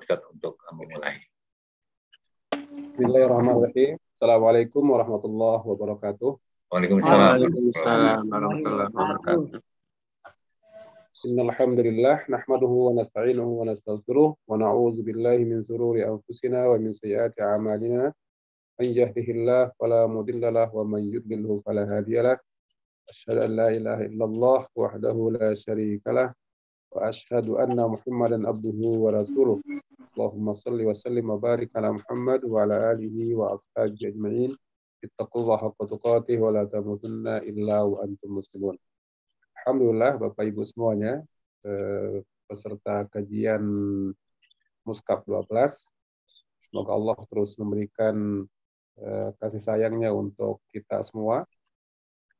Ustadz untuk memulai. Bismillahirrahmanirrahim. Assalamualaikum warahmatullahi wabarakatuh. Waalaikumsalam. Waalaikumsalam warahmatullahi wabarakatuh. Innal hamdalillah nahmaduhu wa nasta'inuhu wa nastaghfiruh wa na'udzu billahi min shururi anfusina wa min sayyiati a'malina. Man yahdihillahu fala mudilla lahu wa man yudlilhu fala hadiya lahu. Asyhadu an la ilaha illallah wahdahu la syarika lah wa asyhadu anna Muhammadan abduhu wa rasuluh. Allahumma salli wa sallim wa barik ala Muhammad wa ala alihi wa ashabihi ajma'in. Ittaqullaha haqqa tuqatih wa la tamutunna illa wa antum muslimun. Alhamdulillah Bapak Ibu semuanya, peserta kajian Muskab 12. Semoga Allah terus memberikan kasih sayangnya untuk kita semua,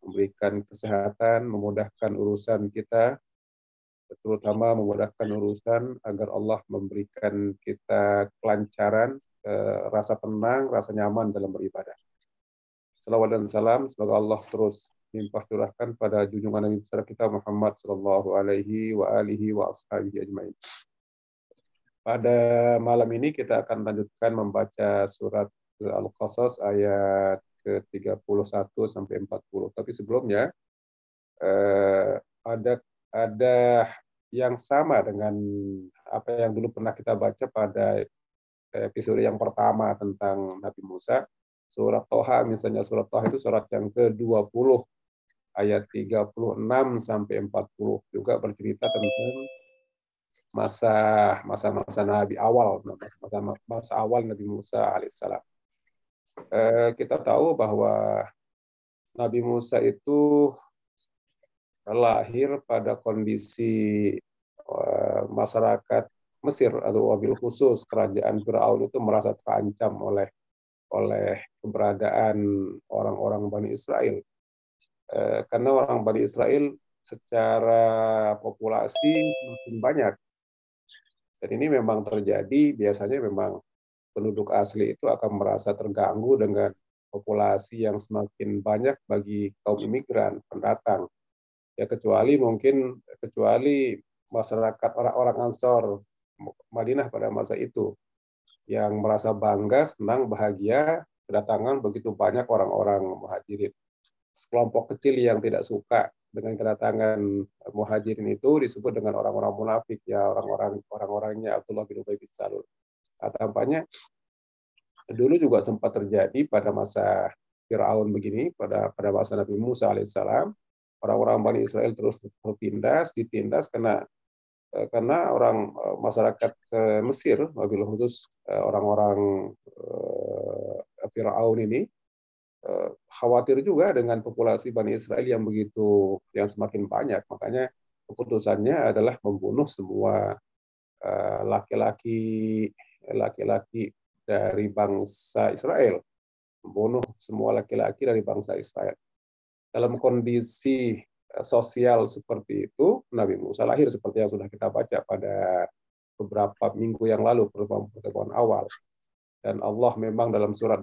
memberikan kesehatan, memudahkan urusan kita, terutama memudahkan urusan agar Allah memberikan kita kelancaran, rasa tenang, rasa nyaman dalam beribadah. Salawat dan salam semoga Allah terus limpah curahkan pada junjungan Nabi besar kita Muhammad sallallahu alaihi wa alihi wa ashabihi ajmain. Pada malam ini kita akan lanjutkan membaca surat Al-Qasas ayat ke-31 sampai 40. Tapi sebelumnya ada yang sama dengan apa yang dulu pernah kita baca pada episode yang pertama tentang Nabi Musa. Surat Toha, misalnya surat Toha itu surat yang ke-20 ayat 36 sampai 40 juga bercerita tentang masa Nabi awal, masa awal Nabi Musa alaihissalam. Kita tahu bahwa Nabi Musa itu lahir pada kondisi masyarakat Mesir atau wabil khusus kerajaan Firaun itu merasa terancam oleh keberadaan orang-orang Bani Israel. Karena orang Bani Israel secara populasi makin banyak. Dan ini memang terjadi, biasanya memang penduduk asli itu akan merasa terganggu dengan populasi yang semakin banyak bagi kaum imigran, pendatang. Ya kecuali masyarakat orang-orang Ansor Madinah pada masa itu yang merasa bangga, senang, bahagia kedatangan begitu banyak orang-orang muhajirin. Sekelompok kecil yang tidak suka dengan kedatangan muhajirin itu disebut dengan orang-orang munafik, ya orang-orangnya Abdullah bin Ubay bin Salul. Tampaknya dulu juga sempat terjadi pada masa Firaun begini, pada masa Nabi Musa alaihissalam. Orang-orang Bani Israel terus ditindas karena orang masyarakat Mesir, wabil khusus orang-orang Firaun ini khawatir juga dengan populasi Bani Israel yang semakin banyak. Makanya keputusannya adalah membunuh semua laki-laki dari bangsa Israel, membunuh semua laki-laki dari bangsa Israel. Dalam kondisi sosial seperti itu, Nabi Musa lahir seperti yang sudah kita baca pada beberapa minggu yang lalu, pertemuan awal. Dan Allah memang dalam surat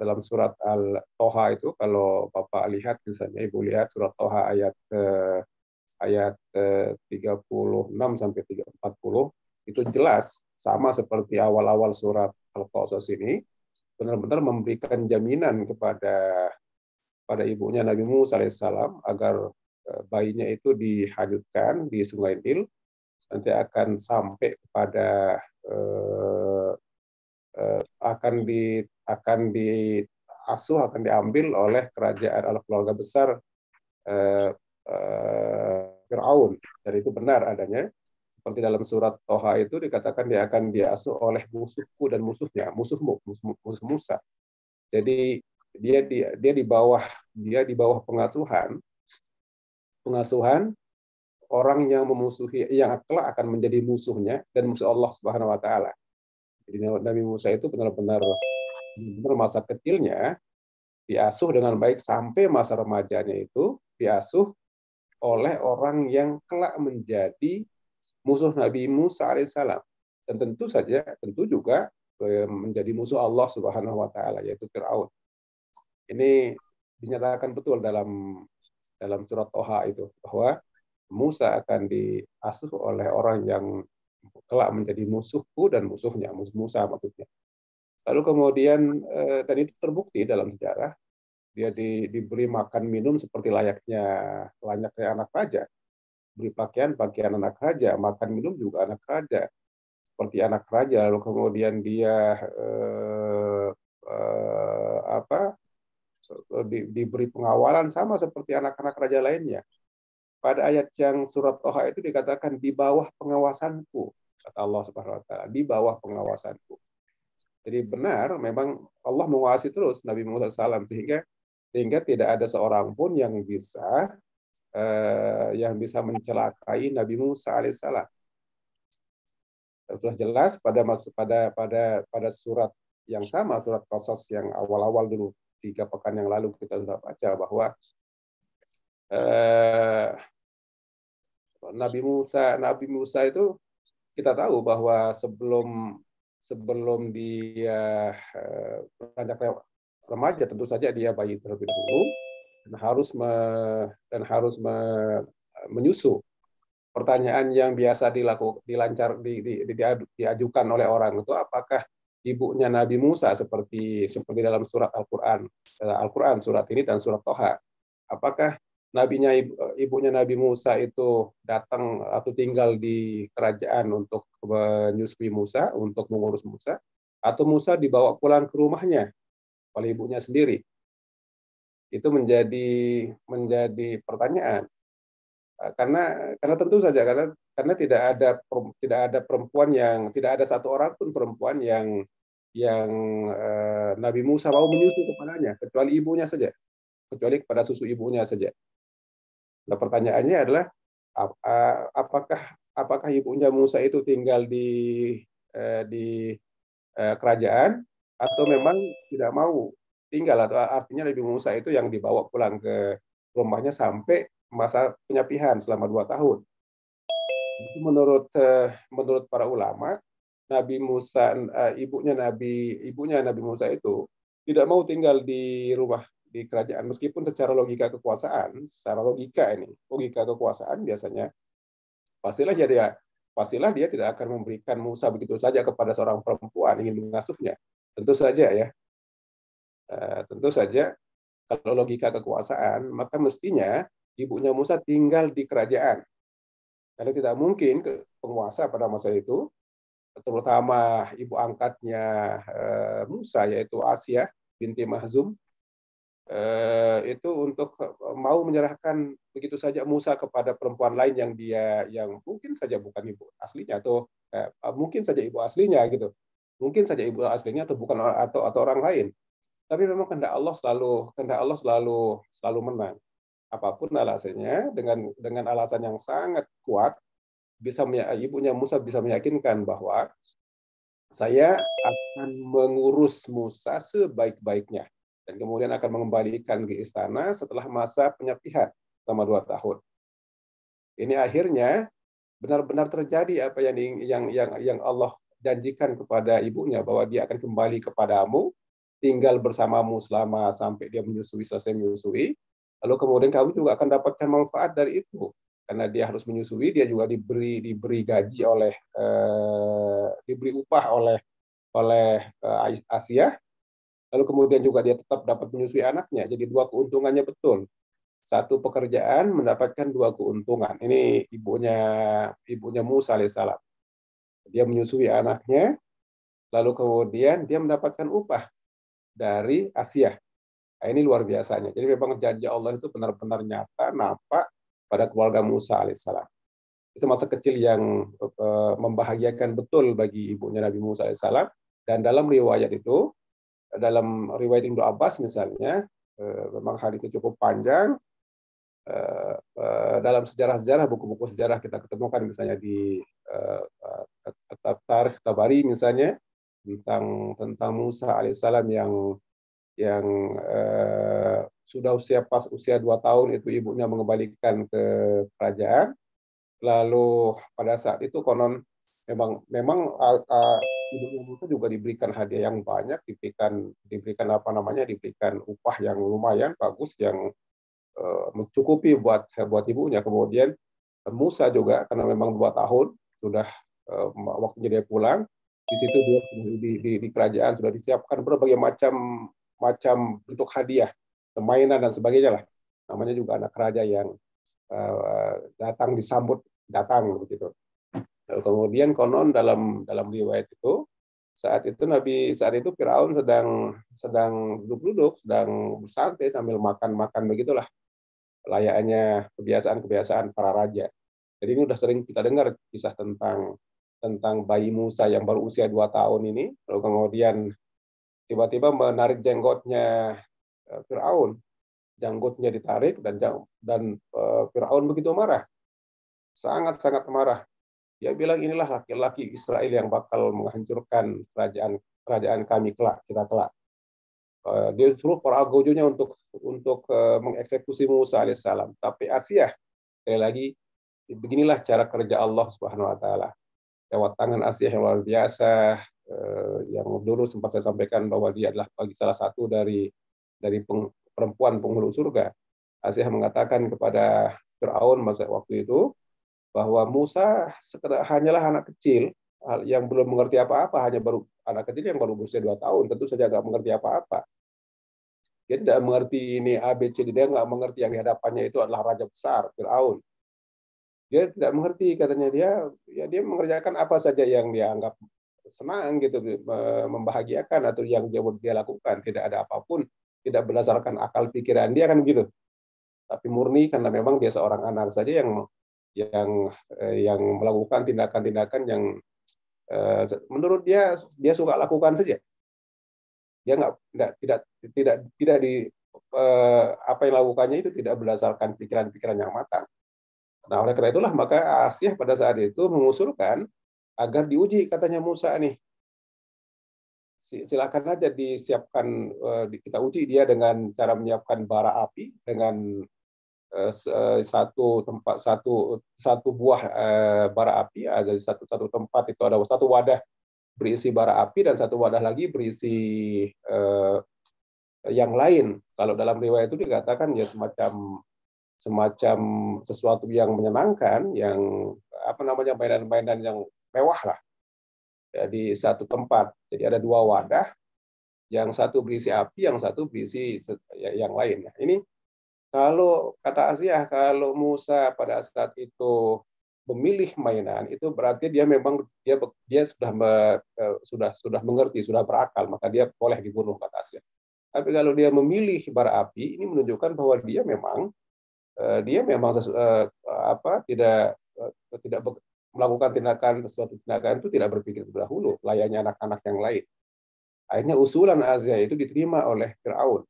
Al-Toha itu, kalau Bapak lihat, misalnya Ibu lihat surat Toha ayat 36 sampai 40, itu jelas sama seperti awal-awal surat Al-Qasas ini, benar-benar memberikan jaminan kepada ibunya Nabi Musa alaihissalam agar bayinya itu dihanyutkan di Sungai Nil, nanti akan sampai kepada akan diambil oleh kerajaan keluarga besar Firaun. Dan itu benar adanya. Seperti dalam surat Toha itu dikatakan dia akan diasuh oleh musuhku dan musuhnya, musuh Musa. Jadi dia di bawah pengasuhan orang yang kelak akan menjadi musuhnya dan musuh Allah Subhanahu wa taala. Jadi Nabi Musa itu benar-benar masa kecilnya diasuh dengan baik sampai masa remajanya itu diasuh oleh orang yang kelak menjadi musuh Nabi Musa alaihissalam. Dan tentu juga menjadi musuh Allah Subhanahu wa taala, yaitu Firaun. Ini dinyatakan betul dalam surat Toha itu bahwa Musa akan diasuh oleh orang yang kelak menjadi musuhku dan musuhnya, musuh Musa maksudnya. Lalu kemudian dan itu terbukti dalam sejarah, dia diberi makan minum seperti layaknya anak raja, beri pakaian anak raja, makan minum juga anak raja, seperti anak raja. Lalu kemudian dia diberi pengawalan sama seperti anak-anak raja lainnya. Pada ayat yang surat Toha itu dikatakan di bawah pengawasanku, kata Allah Subhanahu wa taala, di bawah pengawasanku. Jadi benar memang Allah menguasai terus Nabi Musa SAW sehingga tidak ada seorang pun yang bisa mencelakai Nabi Musa alaihissalam. Sudah jelas pada surat yang sama, surat Qasas yang awal-awal dulu 3 pekan yang lalu kita sudah baca bahwa Nabi Musa itu kita tahu bahwa sebelum dia beranjak remaja, tentu saja dia bayi terlebih dahulu dan harus menyusu. Pertanyaan yang biasa diajukan oleh orang itu, apakah ibunya Nabi Musa seperti dalam surat Al-Quran surat ini dan surat Toha, apakah ibunya Nabi Musa itu datang atau tinggal di kerajaan untuk menyusui Musa, untuk mengurus Musa, atau Musa dibawa pulang ke rumahnya oleh ibunya sendiri? Itu menjadi pertanyaan. Karena tentu saja karena tidak ada perempuan tidak ada satu orang pun perempuan yang Nabi Musa mau menyusu kepadanya kecuali ibunya saja, kecuali kepada susu ibunya saja. Nah, pertanyaannya adalah apakah ibunya Musa itu tinggal di kerajaan atau memang tidak mau tinggal, atau artinya Nabi Musa itu yang dibawa pulang ke rumahnya sampai masa penyapihan selama 2 tahun. Itu menurut para ulama, Nabi Musa, ibunya Nabi Musa itu tidak mau tinggal di rumah di kerajaan, meskipun secara logika kekuasaan biasanya pastilah dia tidak akan memberikan Musa begitu saja kepada seorang perempuan ingin mengasuhnya. Tentu saja kalau logika kekuasaan, maka mestinya ibunya Musa tinggal di kerajaan. Karena tidak mungkin penguasa pada masa itu, terutama ibu angkatnya Musa, yaitu Asia binti Mahzum, itu untuk mau menyerahkan begitu saja Musa kepada perempuan lain yang mungkin saja bukan ibu aslinya, atau mungkin saja ibu aslinya gitu. Mungkin saja ibu aslinya atau bukan atau orang lain. Tapi memang kehendak Allah selalu menang. Apapun alasannya, dengan alasan yang sangat kuat, ibunya Musa bisa meyakinkan bahwa saya akan mengurus Musa sebaik-baiknya dan kemudian akan mengembalikan ke istana setelah masa penyapihan selama 2 tahun. Ini akhirnya benar-benar terjadi apa yang Allah janjikan kepada ibunya, bahwa dia akan kembali kepadamu, tinggal bersamamu sampai dia selesai menyusui, lalu kemudian kamu juga akan dapatkan manfaat dari itu, karena dia harus menyusui, dia juga diberi gaji diberi upah oleh Asia, lalu kemudian juga dia tetap dapat menyusui anaknya. Jadi 2 keuntungannya betul. Satu pekerjaan mendapatkan 2 keuntungan. Ini ibunya Musa alaihissalam. Dia menyusui anaknya, lalu kemudian dia mendapatkan upah dari Asia. Nah, ini luar biasanya. Jadi memang janji Allah itu benar-benar nyata, nampak pada keluarga Musa alaihissalam. Itu masa kecil yang membahagiakan betul bagi ibunya Nabi Musa alaihissalam. Dan dalam riwayat Ibnu Abbas misalnya, memang hadis itu cukup panjang. Dalam sejarah-sejarah, buku-buku sejarah kita ketemukan misalnya di Tarikh Tabari misalnya, tentang Musa alaihissalam yang sudah usia 2 tahun itu ibunya mengembalikan ke kerajaan. Lalu pada saat itu konon memang ibunya Musa juga diberikan hadiah yang banyak, diberikan upah yang lumayan bagus, yang mencukupi buat ibunya. Kemudian Musa juga, karena memang 2 tahun sudah waktunya dia pulang, di situ dia di kerajaan sudah disiapkan berbagai macam bentuk hadiah, mainan dan sebagainya lah. Namanya juga anak raja yang datang disambut datang begitu. Lalu kemudian konon dalam riwayat itu saat itu Firaun sedang duduk-duduk, sedang bersantai sambil makan-makan begitulah, layaknya kebiasaan para raja. Jadi ini udah sering kita dengar kisah tentang bayi Musa yang baru usia 2 tahun ini, lalu kemudian tiba-tiba menarik jenggotnya Firaun, jenggotnya ditarik dan Firaun begitu marah, sangat-sangat marah. Dia bilang inilah laki-laki Israel yang bakal menghancurkan kerajaan kami kelak, kita kelak. Dia suruh para gojonya untuk mengeksekusi Musa alaihissalam. Tapi Asia, sekali lagi, beginilah cara kerja Allah Subhanahu Wa Taala. Lewat tangan Asia yang luar biasa, yang dulu sempat saya sampaikan bahwa dia adalah bagi salah satu dari perempuan penghulu surga. Asia mengatakan kepada Firaun masa waktu itu bahwa Musa hanyalah anak kecil yang belum mengerti apa-apa, hanya baru anak kecil yang baru berusia 2 tahun, tentu saja nggak mengerti apa-apa. Dia tidak mengerti ini ABCD, dia nggak mengerti yang di hadapannya itu adalah raja besar, Firaun. Dia tidak mengerti, katanya dia mengerjakan apa saja yang dia anggap senang gitu, membahagiakan atau yang dia lakukan, tidak ada apapun, tidak berdasarkan akal pikiran dia kan begitu. Tapi murni karena memang dia seorang anak saja yang melakukan tindakan-tindakan yang menurut dia suka lakukan saja. Dia tidak di apa yang lakukannya itu tidak berdasarkan pikiran-pikiran yang matang. Nah, oleh karena itulah maka Asyah pada saat itu mengusulkan agar diuji, katanya Musa nih. Silakan aja disiapkan, kita uji dia dengan cara menyiapkan bara api dengan satu buah bara api, ada satu tempat itu ada satu wadah berisi bara api dan satu wadah lagi berisi yang lain. Kalau dalam riwayat itu dikatakan ya semacam sesuatu yang menyenangkan, yang mainan-mainan yang mewah lah ya, di satu tempat. Jadi ada 2 wadah, yang satu berisi api, yang satu berisi yang lain. Nah, ini kalau kata Asyah, kalau Musa pada saat itu memilih mainan, itu berarti dia memang dia sudah mengerti, sudah berakal, maka dia boleh dibunuh, kata Asyah. Tapi kalau dia memilih bara api, ini menunjukkan bahwa dia memang tidak melakukan sesuatu tindakan itu tidak berpikir terdahulu, layaknya anak-anak yang lain. Akhirnya usulan Asyah itu diterima oleh Firaun.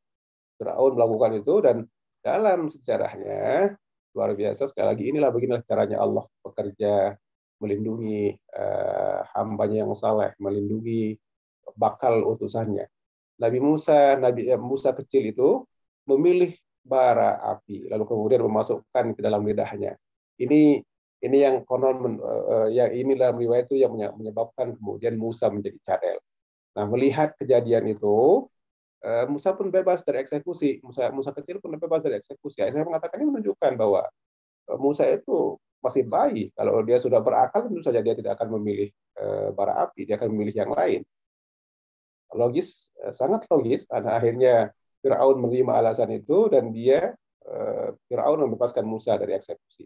Firaun melakukan itu, dan dalam sejarahnya luar biasa sekali lagi, beginilah caranya Allah bekerja, melindungi hambanya yang saleh, melindungi bakal utusannya. Nabi Musa kecil itu memilih bara api, lalu kemudian memasukkan ke dalam lidahnya. Ini yang konon yang ini dalam riwayat itu yang menyebabkan kemudian Musa menjadi cadel. Nah, melihat kejadian itu, Musa pun bebas dari eksekusi. Musa kecil pun bebas dari eksekusi. Saya mengatakan ini menunjukkan bahwa Musa itu masih bayi. Kalau dia sudah berakal, tentu saja dia tidak akan memilih bara api, dia akan memilih yang lain. Logis, sangat logis. Karena akhirnya Firaun menerima alasan itu, dan Firaun membebaskan Musa dari eksekusi.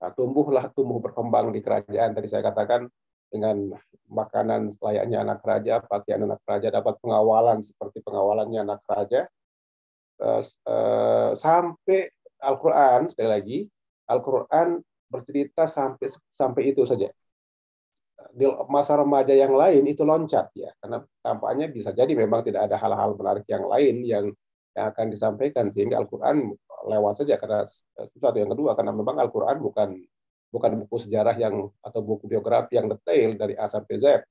Nah, tumbuh berkembang di kerajaan. Tadi saya katakan dengan makanan layaknya anak raja, pakaian anak raja, dapat pengawalan seperti pengawalannya anak raja, sampai Al-Quran, sekali lagi, Al-Quran bercerita sampai itu saja. Di masa remaja yang lain itu loncat ya, karena tampaknya bisa jadi memang tidak ada hal-hal menarik yang lain yang akan disampaikan, sehingga Al-Quran lewat saja. Karena sesuatu yang kedua, karena memang Al-Quran bukan buku sejarah atau buku biografi yang detail dari A sampai Z.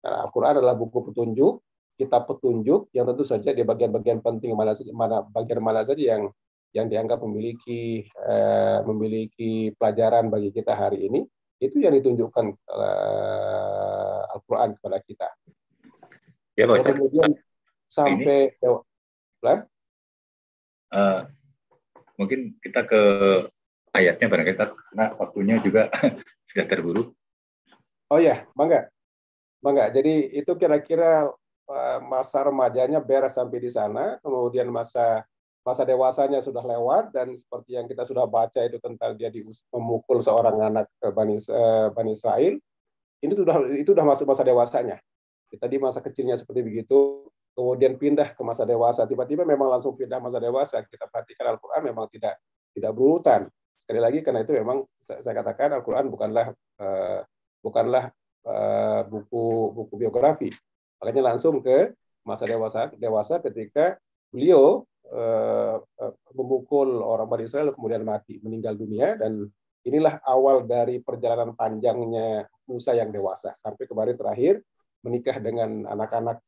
Nah, Al-Quran adalah buku petunjuk, kitab petunjuk yang tentu saja di bagian-bagian penting bagian mana saja yang dianggap memiliki pelajaran bagi kita hari ini, itu yang ditunjukkan Al-Quran kepada kita. Ya, Pak Ustaz. Kemudian sampai mungkin kita ke ayatnya barangkali, karena waktunya juga sudah terburu. Oh ya, bangga. Jadi itu kira-kira masa remajanya beres sampai di sana, kemudian masa dewasanya sudah lewat, dan seperti yang kita sudah baca itu tentang dia memukul seorang anak Bani Israel, itu sudah masuk masa dewasanya. Tadi masa kecilnya seperti begitu, kemudian pindah ke masa dewasa, tiba-tiba memang langsung pindah masa dewasa. Kita perhatikan Al-Quran memang tidak berurutan. Sekali lagi karena itu memang saya katakan Al-Quran bukanlah buku biografi. Makanya langsung ke masa dewasa ketika beliau memukul orang Bani Israel kemudian meninggal dunia, dan inilah awal dari perjalanan panjangnya Musa yang dewasa sampai kemarin terakhir menikah dengan anak-anak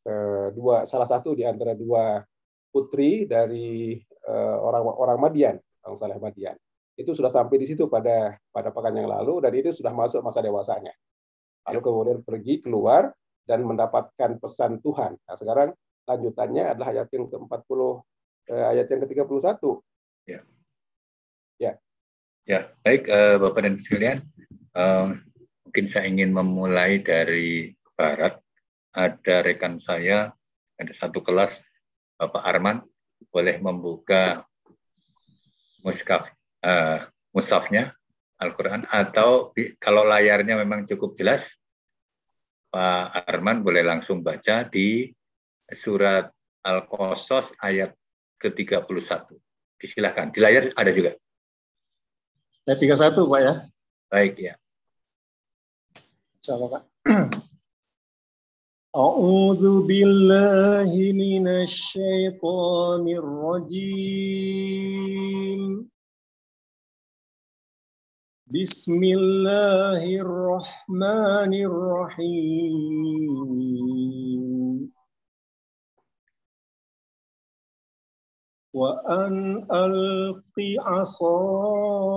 salah satu di antara dua putri dari orang Madian, orang Saleh Madian. Itu sudah sampai di situ pada pekan yang lalu, dan itu sudah masuk masa dewasanya. Lalu kemudian pergi keluar dan mendapatkan pesan Tuhan. Nah, sekarang lanjutannya adalah ayat yang ke-40, ayat yang ke-31. Ya, baik Bapak dan sekalian. Mungkin saya ingin memulai dari barat. Ada rekan saya, ada satu kelas, Bapak Arman, boleh membuka mushafnya Al-Quran, atau kalau layarnya memang cukup jelas, Pak Arman boleh langsung baca di surat Al-Qasas ayat ke-31. Silakan, di layar ada juga. Ayat 31, Pak ya. Baik ya. Coba Pak. A'udzu billahi minasy syaithanir rajim. Bismillahirrahmanirrahim. Wa an alqi 'asak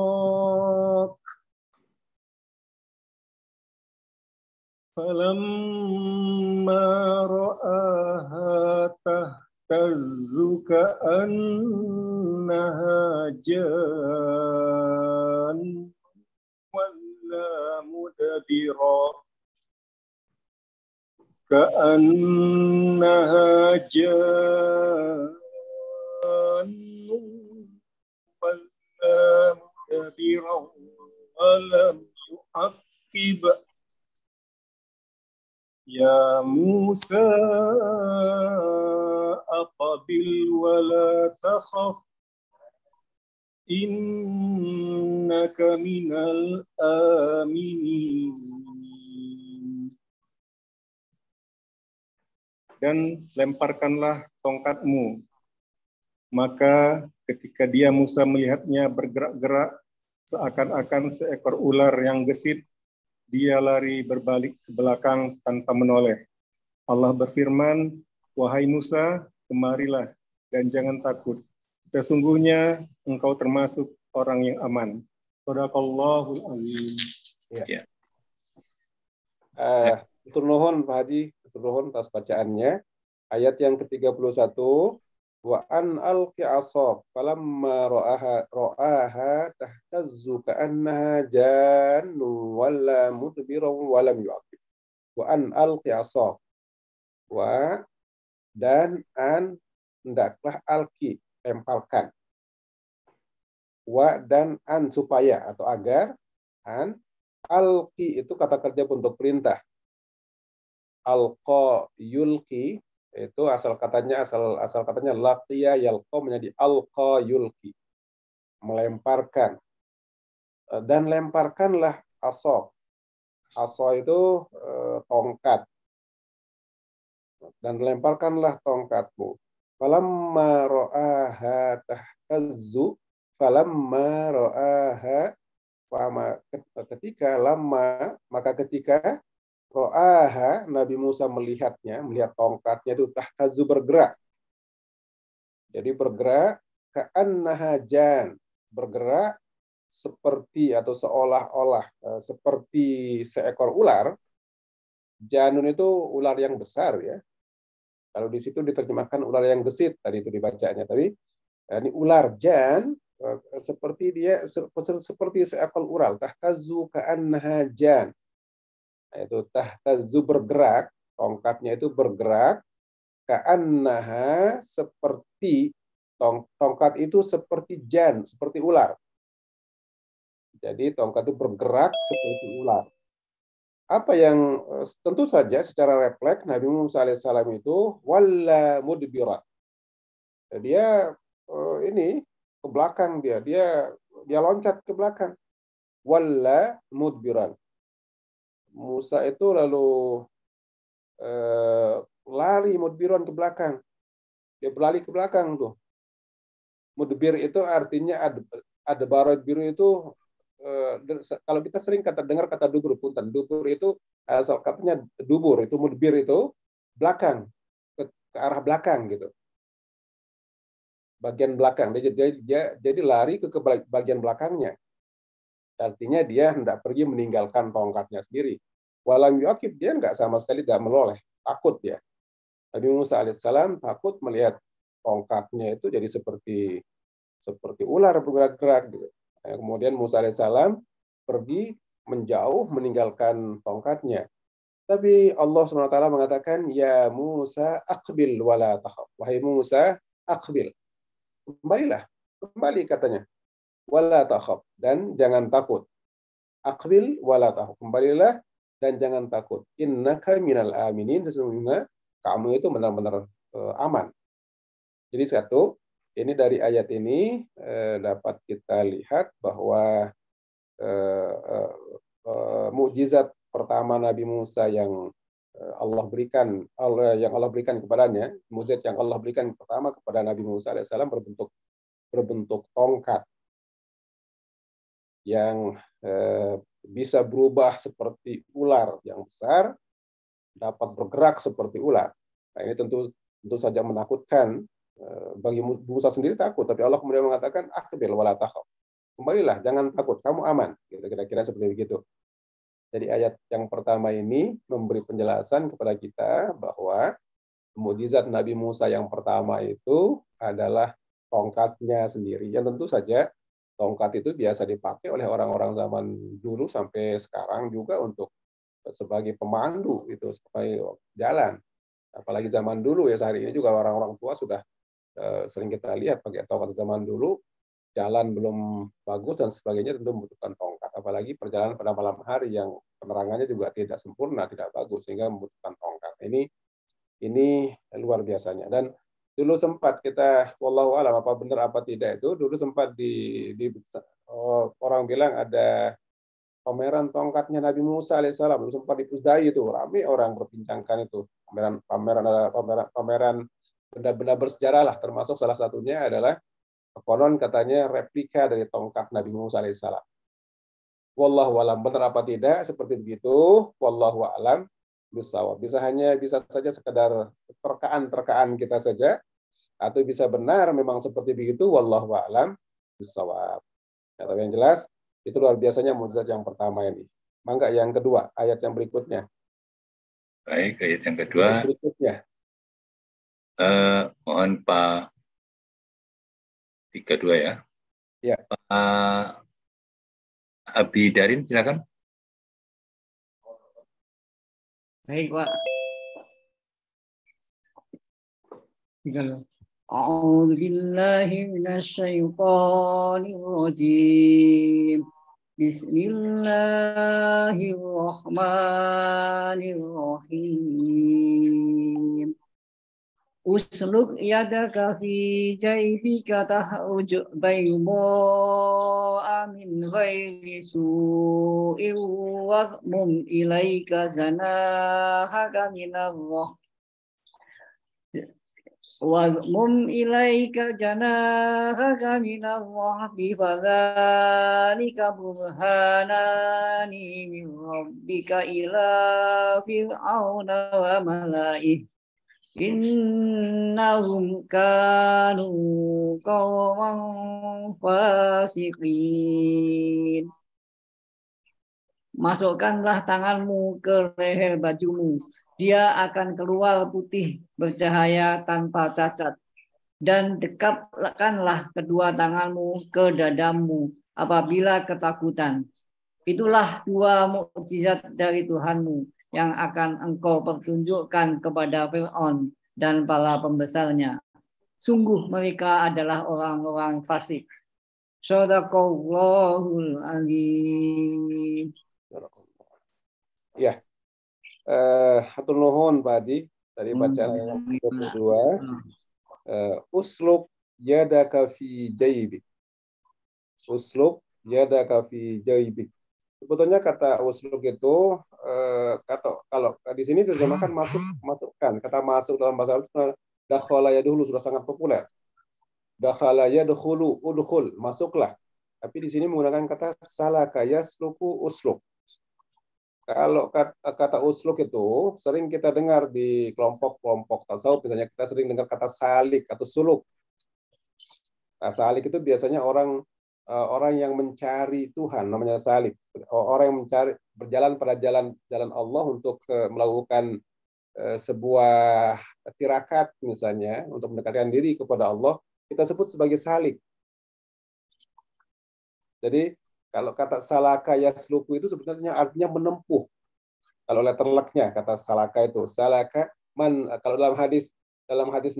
falamma ra'aha tahtazzu ka'annaha jan walla mudbira ka'annaha jan walla mudbira walam yu'aqib. Ya Musa aqbil wa la takhaf innaka minal aminin. Dan lemparkanlah tongkatmu. Maka ketika dia Musa melihatnya bergerak-gerak seakan-akan seekor ular yang gesit, dia lari berbalik ke belakang tanpa menoleh. Allah berfirman, wahai Musa, kemarilah dan jangan takut. Sesungguhnya engkau termasuk orang yang aman. Shadaqallahul azim. Ya. Tur nuhun Pak Haji, tur nuhun atas bacaannya. Ayat yang ke-31, wa an alqi 'asak falamma ra'aha tahtazzu ka'annaha jannun walla mudbiran wa lam yu'aqib. Wa an alqi 'asak, wa dan an hendaklah alqi, lemparkan. Wa dan an supaya atau agar, an alqi itu kata kerja bentuk perintah. Alqa yulqi itu asal katanya laqiya yalqa menjadi alqa yulqi, melemparkan. Dan lemparkanlah asok. Asok itu tongkat. Dan lemparkanlah tongkatmu. Falamma ra'aha tahtazzu, falamma ra'aha, maka ketika ro'aha, Nabi Musa melihatnya, melihat tongkatnya itu tahtazzu, bergerak. Jadi bergerak, ka'annaha jan, bergerak seperti atau seolah-olah seperti seekor ular. Janun itu ular yang besar ya. Kalau di situ diterjemahkan ular yang gesit, tadi itu dibacanya. Tapi ini ular jan, seperti seperti seekor ular, tahtazu ka'annaha jan. Nah, itu tahtazu bergerak, tongkatnya itu bergerak, ka'annaha seperti tongkat itu seperti jan, seperti ular. Jadi tongkat itu bergerak seperti ular. Apa yang tentu saja secara refleks Nabi Musa alaihissalam itu walla mudbira. Dia ini ke belakang dia loncat ke belakang. Walla mudbiran. Musa itu lalu lari mudbiran ke belakang. Dia berlari ke belakang tuh. Mudbir itu artinya ada barot biru itu kalau kita sering dengar kata dubur, punten. Dubur itu asal katanya dubur, itu mudbir itu belakang, ke arah belakang gitu. Bagian belakang. Jadi lari ke bagian belakangnya. Artinya dia hendak pergi meninggalkan tongkatnya sendiri. Walam yu'aqib, dia nggak sama sekali tidak meloleh, takut dia. Nabi Musa alaihissalam takut melihat tongkatnya itu jadi seperti ular bergerak-gerak gitu. Kemudian Musa alaihissalam pergi menjauh meninggalkan tongkatnya. Tapi Allah SWT mengatakan, ya Musa aqbil wala takhaf. Wahai Musa, aqbil. Kembali katanya. Wala takhaf, dan jangan takut. Aqbil wala takhaf. Kembalilah dan jangan takut. Innaka minal aminin, sesungguhnya kamu itu benar-benar aman. Jadi ini dari ayat ini dapat kita lihat bahwa mukjizat pertama Nabi Musa yang Allah berikan kepadanya, mukjizat yang Allah berikan pertama kepada Nabi Musa alaihissalam berbentuk tongkat yang bisa berubah seperti ular yang besar, dapat bergerak seperti ular. Nah, ini tentu saja menakutkan. Bagi Musa sendiri takut, tapi Allah kemudian mengatakan aqbil wala takhaf. Kembalilah, jangan takut, kamu aman. Kira-kira seperti begitu. Jadi ayat yang pertama ini memberi penjelasan kepada kita bahwa mukjizat Nabi Musa yang pertama itu adalah tongkatnya sendiri. Yang tentu saja tongkat itu biasa dipakai oleh orang-orang zaman dulu sampai sekarang juga untuk sebagai pemandu itu supaya jalan. Apalagi zaman dulu ya, sehari ini juga orang-orang tua sudah sering kita lihat pakai tongkat. Zaman dulu jalan belum bagus dan sebagainya tentu membutuhkan tongkat, apalagi perjalanan pada malam hari yang penerangannya juga tidak sempurna, tidak bagus, sehingga membutuhkan tongkat. Ini luar biasanya. Dan dulu sempat kita, wallahu alam apa benar apa tidak itu, dulu sempat orang bilang ada pameran tongkatnya Nabi Musa alaihissalam, dulu sempat di Pusdai itu, ramai orang berbincangkan itu, pameran benda-benda bersejarah lah, termasuk salah satunya adalah konon katanya replika dari tongkat Nabi Musa alaihissalam. Wallahu alam benar apa tidak seperti begitu, wallahu alam bisawab. Bisa saja sekedar terkaan kita saja, atau bisa benar memang seperti begitu, wallahu alam bisawab. Ya, tapi yang jelas itu luar biasanya mukjizat yang pertama ini. Mangga yang kedua, ayat yang berikutnya. Baik, ayat yang kedua. Berikutnya. Mohon Pak 32 ya. Ya. Pak Abi Darin, silakan. Baik, Pak. A'udzu billahi minasyaitonir rajim. Bismillahirrahmanirrahim. Usluk yadaka fi jaybika tahruj bayda'a min ghairi su'in waghmum ilaika janahaka minarrahmah waghmum ilaika janahaka minarrahmi fadzalika burhanani min rabbika ila fir'auna wa mala'ih innahum kanu qauman fasiqin. Masukkanlah tanganmu ke leher bajumu. Dia akan keluar putih bercahaya tanpa cacat. Dan dekatkanlah kedua tanganmu ke dadamu apabila ketakutan. Itulah dua mukjizat dari Tuhanmu yang akan engkau pertunjukkan kepada Fir'aun dan para pembesarnya. Sungguh mereka adalah orang-orang fasik. Shadaqallahul azim. Ya, hatur nuhun Pak Adi dari bacaan yang 22. Usluk yadaka fi jaybik. Usluk yadaka fi jaybik. Sebetulnya kata usluk itu kalau di sini terjemahkan masukkan. Kata masuk dalam bahasa Arab dakhala yadkhulu sudah sangat populer. Dakhala yadkhulu udkhul, masuklah. Tapi di sini menggunakan kata salaka yasluku usluk. Kalau kata usluk itu sering kita dengar di kelompok-kelompok tasawuf, misalnya kita sering dengar kata salik atau suluk. Nah, salik itu biasanya orang yang mencari Tuhan, namanya salik. Orang yang mencari berjalan pada jalan Allah untuk melakukan sebuah tirakat misalnya untuk mendekatkan diri kepada Allah, kita sebut sebagai salik. Jadi kalau kata salaka yasluku itu sebenarnya artinya menempuh. Kalau letter luck-nya kata salaka itu, salaka man, kalau dalam hadis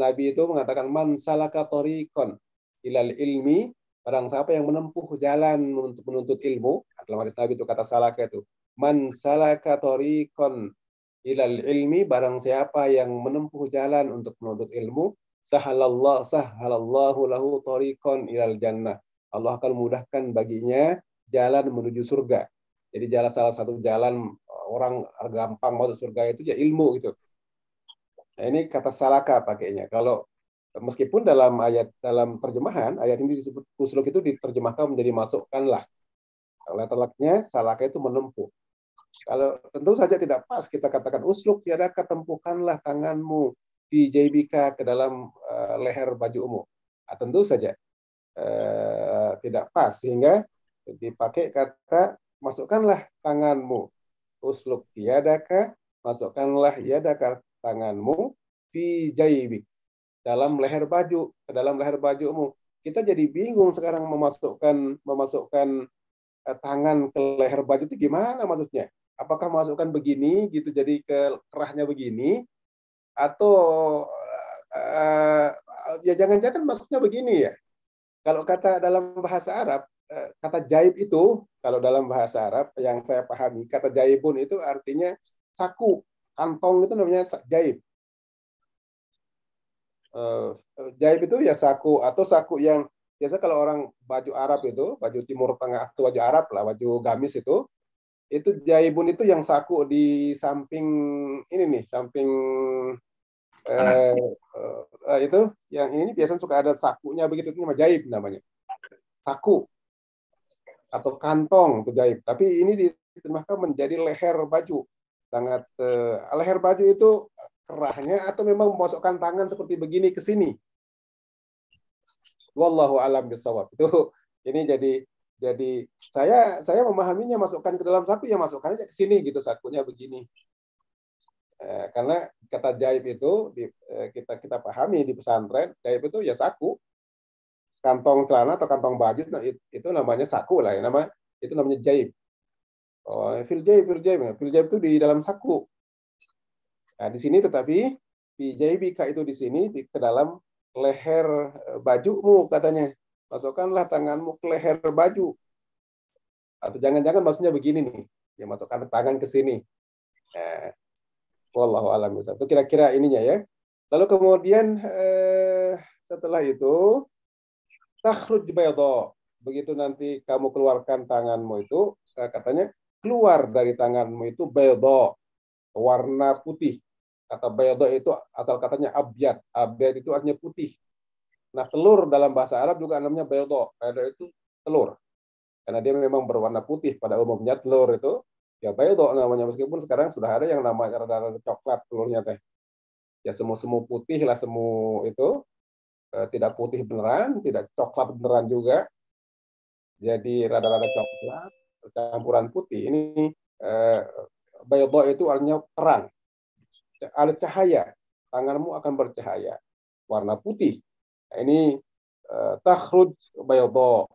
Nabi itu mengatakan man salaka tariqan ilal ilmi, barang siapa yang menempuh jalan untuk menuntut ilmu. Dalam hadis Nabi itu kata salaka itu, man salaka tariqan ilal ilmi, barang siapa yang menempuh jalan untuk menuntut ilmu, sahalallahu lahu tariqan ilal jannah. Allah akan memudahkan baginya jalan menuju surga. Jadi salah satu jalan orang gampang masuk surga itu ya ilmu gitu. Nah, ini kata salaka pakainya. Kalau meskipun dalam terjemahan ayat ini disebut usluk itu diterjemahkan menjadi masukkanlah. Kalau letter salaka itu menempuh. Kalau tentu saja tidak pas kita katakan usluk, tiada ketempuhkanlah tanganmu di jaybika ke dalam leher bajumu. Nah, tentu saja tidak pas, sehingga dipakai kata masukkanlah tanganmu. Usluk yadaka, masukkanlah yadaka tanganmu fi jaybik, dalam leher baju, ke dalam leher bajumu. Kita jadi bingung sekarang memasukkan tangan ke leher baju itu gimana maksudnya? Apakah masukkan begini gitu jadi ke kerahnya begini, atau ya jangan-jangan masuknya begini ya? Kalau kata dalam bahasa Arab, kata jaib itu, kalau dalam bahasa Arab yang saya pahami, kata jaibun itu artinya saku, kantong itu namanya jaib. Jaib itu ya saku, atau saku yang biasa kalau orang baju Arab itu, baju Timur Tengah atau baju Arab lah, baju gamis itu jaibun itu yang saku di samping ini nih, samping itu yang ini biasanya suka ada sakunya begitu, itu namanya jaib namanya. Saku atau kantong itu jaib. Tapi ini diterjemahkan menjadi leher baju. Sangat leher baju itu kerahnya atau memang memasukkan tangan seperti begini ke sini. Wallahu a'lam bishawab. Itu ini jadi saya memahaminya masukkan ke dalam saku, ya masukkan aja ke sini gitu, sakunya begini. Karena kata jaib itu kita pahami di pesantren, jaib itu ya saku, kantong celana atau kantong baju, nah, itu namanya saku lah ya, itu namanya jaib. Fil jaib itu di dalam saku. Nah, di sini tetapi di jaibika itu di sini ke dalam leher bajumu katanya. Masukkanlah tanganmu ke leher baju. Atau jangan-jangan maksudnya begini nih, ya masukkan tangan ke sini. Nah, wallahu a'lam bishawab. Itu kira-kira ininya ya. Lalu kemudian setelah itu takhruj bayda. Begitu nanti kamu keluarkan tanganmu itu, katanya keluar dari tanganmu itu bayda, warna putih. Kata bayda itu asal katanya abyad. Abyad itu artinya putih. Nah, telur dalam bahasa Arab juga namanya bayda. Bayda itu telur. Karena dia memang berwarna putih pada umumnya, telur itu ya bayda namanya, meskipun sekarang sudah ada yang namanya rada-rada coklat telurnya teh. Ya semu-semu putih lah, semu itu tidak putih beneran, tidak coklat beneran juga. Jadi rada-rada coklat, campuran putih. Ini bayda itu artinya terang. Ada cahaya, tanganmu akan bercahaya. Warna putih. Nah, ini takhruj bayadha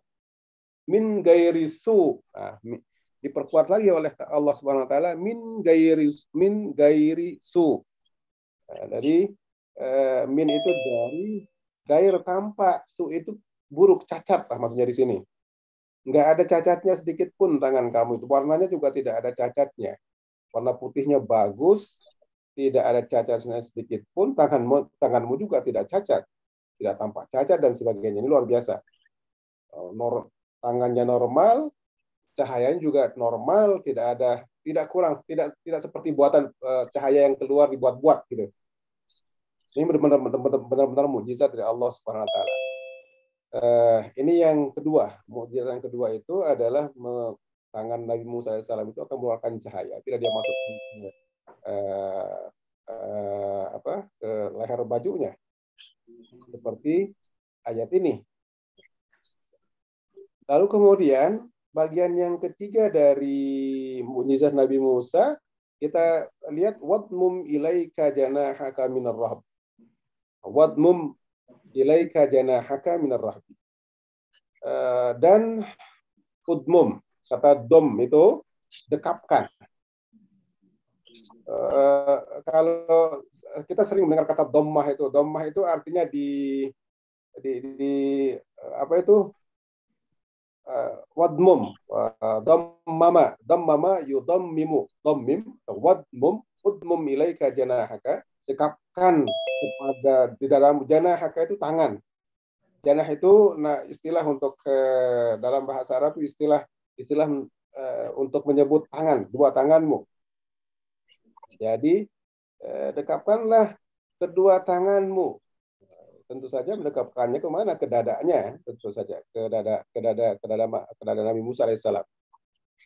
min ghairi su. Nah, diperkuat lagi oleh Allah Subhanahu wa taala min ghairi su. Nah, dari min itu dari gair tanpa, su itu buruk, cacat lah maksudnya di sini. Nggak ada cacatnya sedikit pun tangan kamu itu. Warnanya juga tidak ada cacatnya. Warna putihnya bagus, tidak ada cacatnya sedikit pun. Tanganmu juga tidak cacat, tidak tampak cacat dan sebagainya. Ini luar biasa. Tangannya normal, cahayanya juga normal, tidak kurang, tidak seperti buatan cahaya yang keluar dibuat-buat gitu. Ini benar-benar mukjizat dari Allah Subhanahu wa taala. Ini yang kedua, mukjizat yang kedua itu adalah tangan Nabi Musa AS itu akan mengeluarkan cahaya. Bila dia masuk ke leher bajunya, seperti ayat ini. Lalu kemudian bagian yang ketiga dari mukjizat Nabi Musa, kita lihat wadmum ilaika janahaka minar rahb. Wadmum ilaika janahaka minar rahb. Dan udmum, kata dom itu dekapkan. Kalau kita sering mendengar kata dommah itu artinya apa itu? Wadmum, dammama yudammimu, dammim, wadmum, udmum ilaika janahaka, dekapkan kepada di dalam janahaka itu tangan. Janah itu istilah untuk dalam bahasa Arab itu istilah untuk menyebut tangan, dua tanganmu. Jadi dekapkanlah kedua tanganmu. Tentu saja mendekapkannya kemana? Ke dadanya, tentu saja ke dada Nabi Musa alaihissalam.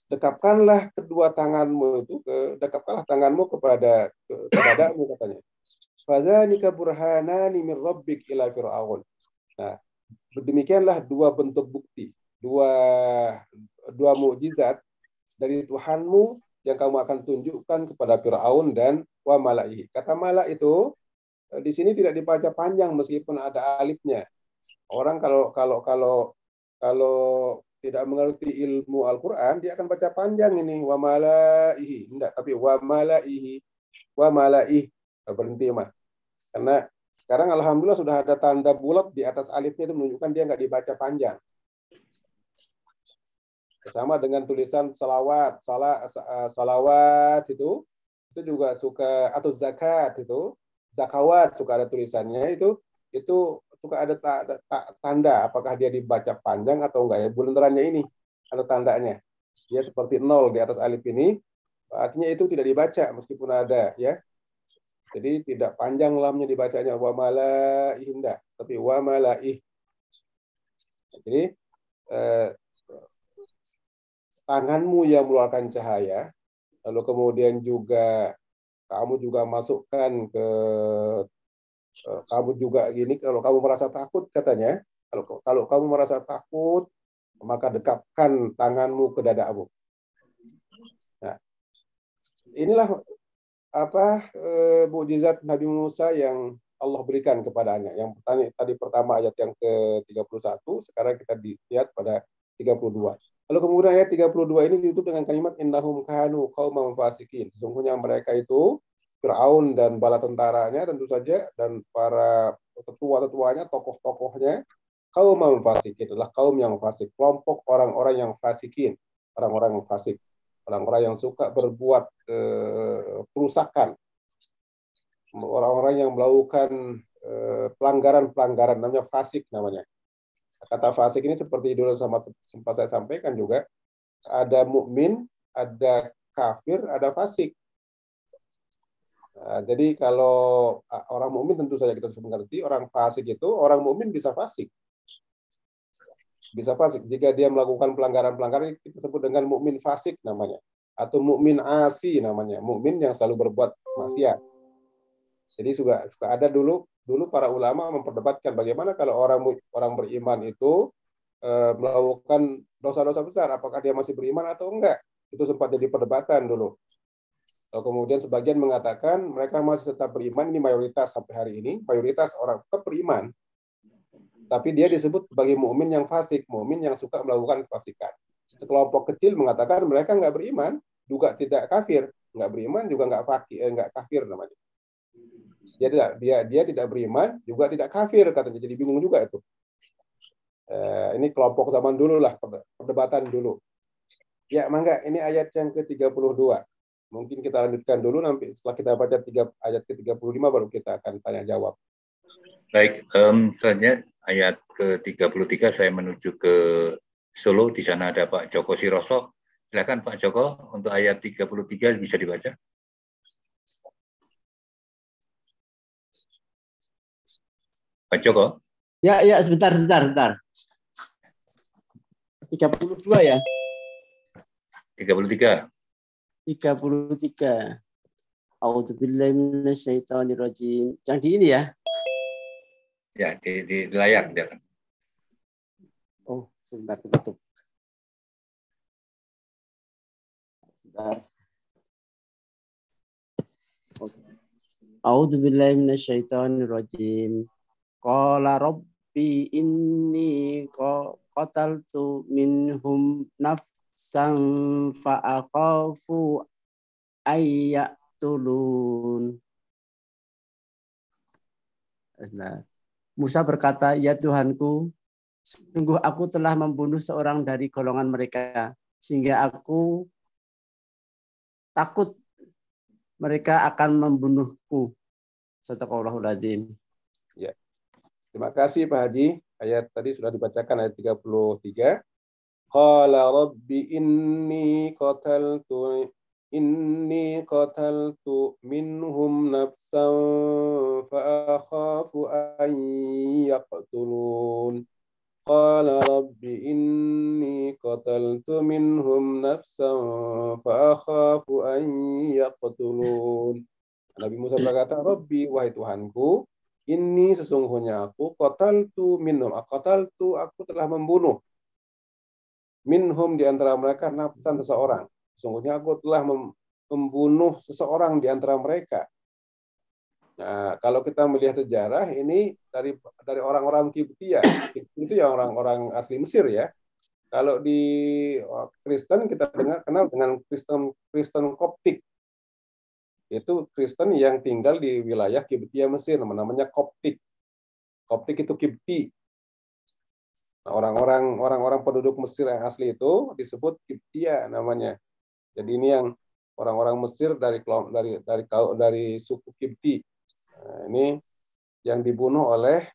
Dekapkanlah kedua tanganmu itu, dekapkanlah tanganmu kepada ke dadamu katanya. Fadzanika burhanani min rabbik ila fir'aun. Nah, demikianlah dua bentuk bukti, dua mukjizat dari Tuhanmu yang kamu akan tunjukkan kepada Fir'aun dan wa mala'ihi. Kata mala itu di sini tidak dibaca panjang meskipun ada alifnya. Orang kalau tidak mengerti ilmu Al-Qur'an, dia akan baca panjang ini wa mala'ihi. Enggak, tapi wa mala'ihi, wa mala'ih. Berhenti mah. Karena sekarang alhamdulillah sudah ada tanda bulat di atas alifnya, itu menunjukkan dia nggak dibaca panjang. Sama dengan tulisan salawat, salawat itu juga suka, atau zakat itu, zakawat suka ada tulisannya, itu suka ada tanda apakah dia dibaca panjang atau enggak ya. Bulenterannya ini ada tandanya. Dia seperti nol di atas alif ini, artinya itu tidak dibaca meskipun ada ya. Jadi tidak panjang lamnya dibacanya wa malaih, enggak, tapi wa malaih. Jadi tanganmu yang mengeluarkan cahaya, lalu kemudian juga kamu juga masukkan ke kamu juga gini, kalau kamu merasa takut katanya, kalau kamu merasa takut maka dekapkan tanganmu ke dadamu. Nah, inilah mukjizat Nabi Musa yang Allah berikan kepadanya. Yang pertama ayat yang ke-31, sekarang kita lihat pada 32. Lalu kemudian ayat 32 ini ditutup dengan kalimat innahum kanu qauman fasikin. Sesungguhnya mereka itu Firaun dan bala tentaranya tentu saja, dan para tetua-tetuanya, tokoh-tokohnya, qauman fasikin, adalah kaum yang fasik, kelompok orang-orang yang fasikin, orang-orang yang fasik, orang-orang yang suka berbuat kerusakan, orang-orang yang melakukan pelanggaran-pelanggaran, namanya fasik namanya. Kata fasik ini seperti dulu sempat saya sampaikan juga, ada mukmin, ada kafir, ada fasik. Nah, jadi kalau orang mukmin tentu saja kita harus mengerti, orang fasik itu, orang mukmin bisa fasik. Bisa fasik jika dia melakukan pelanggaran-pelanggaran, kita sebut dengan mukmin fasik namanya, atau mukmin asi namanya, mukmin yang selalu berbuat maksiat. Jadi suka ada dulu para ulama memperdebatkan bagaimana kalau orang beriman itu melakukan dosa-dosa besar, apakah dia masih beriman atau enggak. Itu sempat jadi perdebatan dulu. Lalu kemudian sebagian mengatakan mereka masih tetap beriman, ini mayoritas sampai hari ini, mayoritas orang tetap beriman. Tapi dia disebut sebagai mukmin yang fasik, mukmin yang suka melakukan kefasikan. Sekelompok kecil mengatakan mereka nggak beriman, juga tidak kafir, nggak beriman juga nggak kafir namanya. Dia tidak beriman juga tidak kafir katanya. Jadi bingung juga itu. Ini kelompok zaman dulu lah, perdebatan dulu. Ya, mangga, ini ayat yang ke-32. Mungkin kita lanjutkan dulu, nanti setelah kita baca ayat ke-35 baru kita akan tanya jawab. Baik, selanjutnya ayat ke-33 saya menuju ke Solo. Di sana ada Pak Joko Siroso. Silakan Pak Joko, untuk ayat 33 bisa dibaca. Pak Joko. Ya, sebentar. 32 ya? 33. A'udzubillahi minasyaitonirrajim. Yang di ini ya? Ya, di layar. Oh, sebentar tutup. Sebentar. A'udzubillahi minasyaitonirrajim. Qala rabbi inni qataltu minhum nafsan fa'akhafu ayyaqtulun. Musa berkata, ya Tuhanku, sungguh aku telah membunuh seorang dari golongan mereka, sehingga aku takut mereka akan membunuhku. Sadaqallahul adzim. Ya. Terima kasih Pak Haji. Ayat tadi sudah dibacakan ayat 33. Qala rabbi inni qataltu minhum nafsan fa akhafu an yaqtulun. Qala rabbi inni qataltu minhum nafsan fa akhafu an yaqtulun. Nabi Musa berkata, Rabbi, wahai Tuhanku, ini sesungguhnya aku qataltu minhum, aku telah membunuh minhum di antara mereka nafsan seseorang. Sesungguhnya aku telah membunuh seseorang di antara mereka. Nah, kalau kita melihat sejarah ini dari orang-orang Kiptia, itu ya orang-orang asli Mesir ya. Kalau di Kristen kita kenal dengan Kristen Koptik. Itu Kristen yang tinggal di wilayah Kiptia Mesir, namanya Koptik. Koptik itu Kipti. Nah, orang-orang penduduk Mesir yang asli itu disebut Kiptia namanya. Jadi ini yang orang-orang Mesir dari suku Kipti. Nah, ini yang dibunuh oleh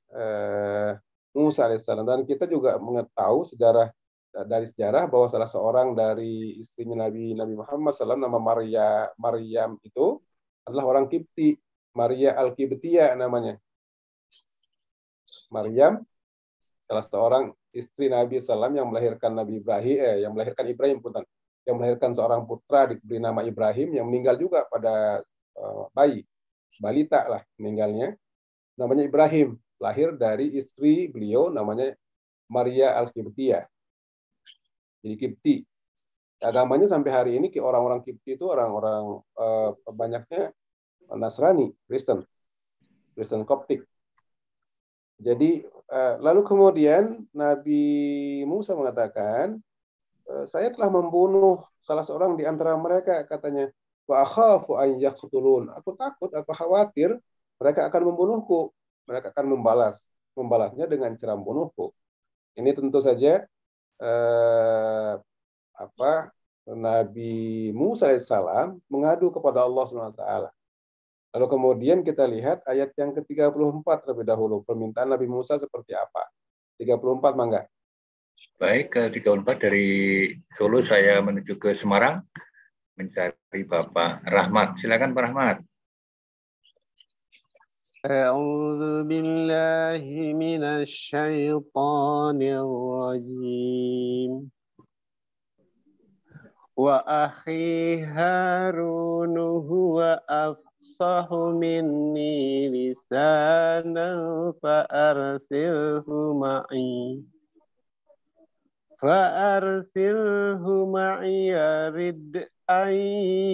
Musa alaihissalam. Dan kita juga mengetahui dari sejarah bahwa salah seorang dari istrinya Nabi Muhammad SAW, nama Maryam itu adalah orang Kipti, Maria al-Kiptiyah namanya. Maryam salah seorang istri Nabi SAW yang melahirkan yang melahirkan seorang putra diberi nama Ibrahim yang meninggal juga pada balita lah meninggalnya, namanya Ibrahim, lahir dari istri beliau namanya Maria al-Kiptiyah. Jadi Kipti. Agamanya sampai hari ini orang-orang Kipti itu orang-orang banyaknya Nasrani, Kristen Koptik. Jadi lalu kemudian Nabi Musa mengatakan, saya telah membunuh salah seorang di antara mereka, katanya. Wa akhafu an yaqtulun. Aku takut, aku khawatir mereka akan membunuhku. Mereka akan membalasnya dengan cara membunuhku. Ini tentu saja Nabi Musa alaihissalam mengadu kepada Allah SWT. Lalu kemudian kita lihat ayat yang ke-34 terlebih dahulu. Permintaan Nabi Musa seperti apa? 34, mangga. Baik, ke-34 dari Solo saya menuju ke Semarang mencari Bapak Rahmat. Silakan Pak Rahmat. A'udzu billahi minasyaitonir rajim. Wa akhi Harun huwa afsahu minni lisanan fa arsilhu ma'i yarid an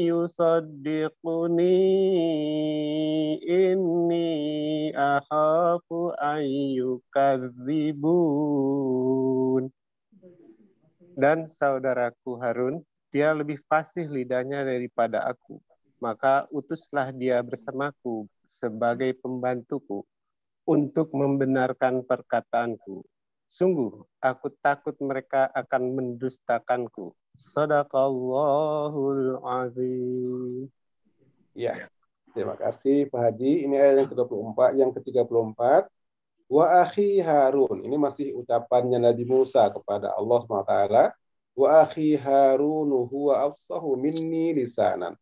yusaddiquni inni akhafu an yukadzibun. Dan saudaraku Harun, dia lebih fasih lidahnya daripada aku. Maka utuslah dia bersamaku sebagai pembantuku untuk membenarkan perkataanku. Sungguh, aku takut mereka akan mendustakanku. Shadaqallahul azim. Ya, terima kasih Pak Haji. Ini ayat yang ke-24, yang ke-34. Wa akhi Harun. Ini masih ucapannya Nabi Musa kepada Allah SWT. Wa akhi Harun huwa afsahu minni lisanan.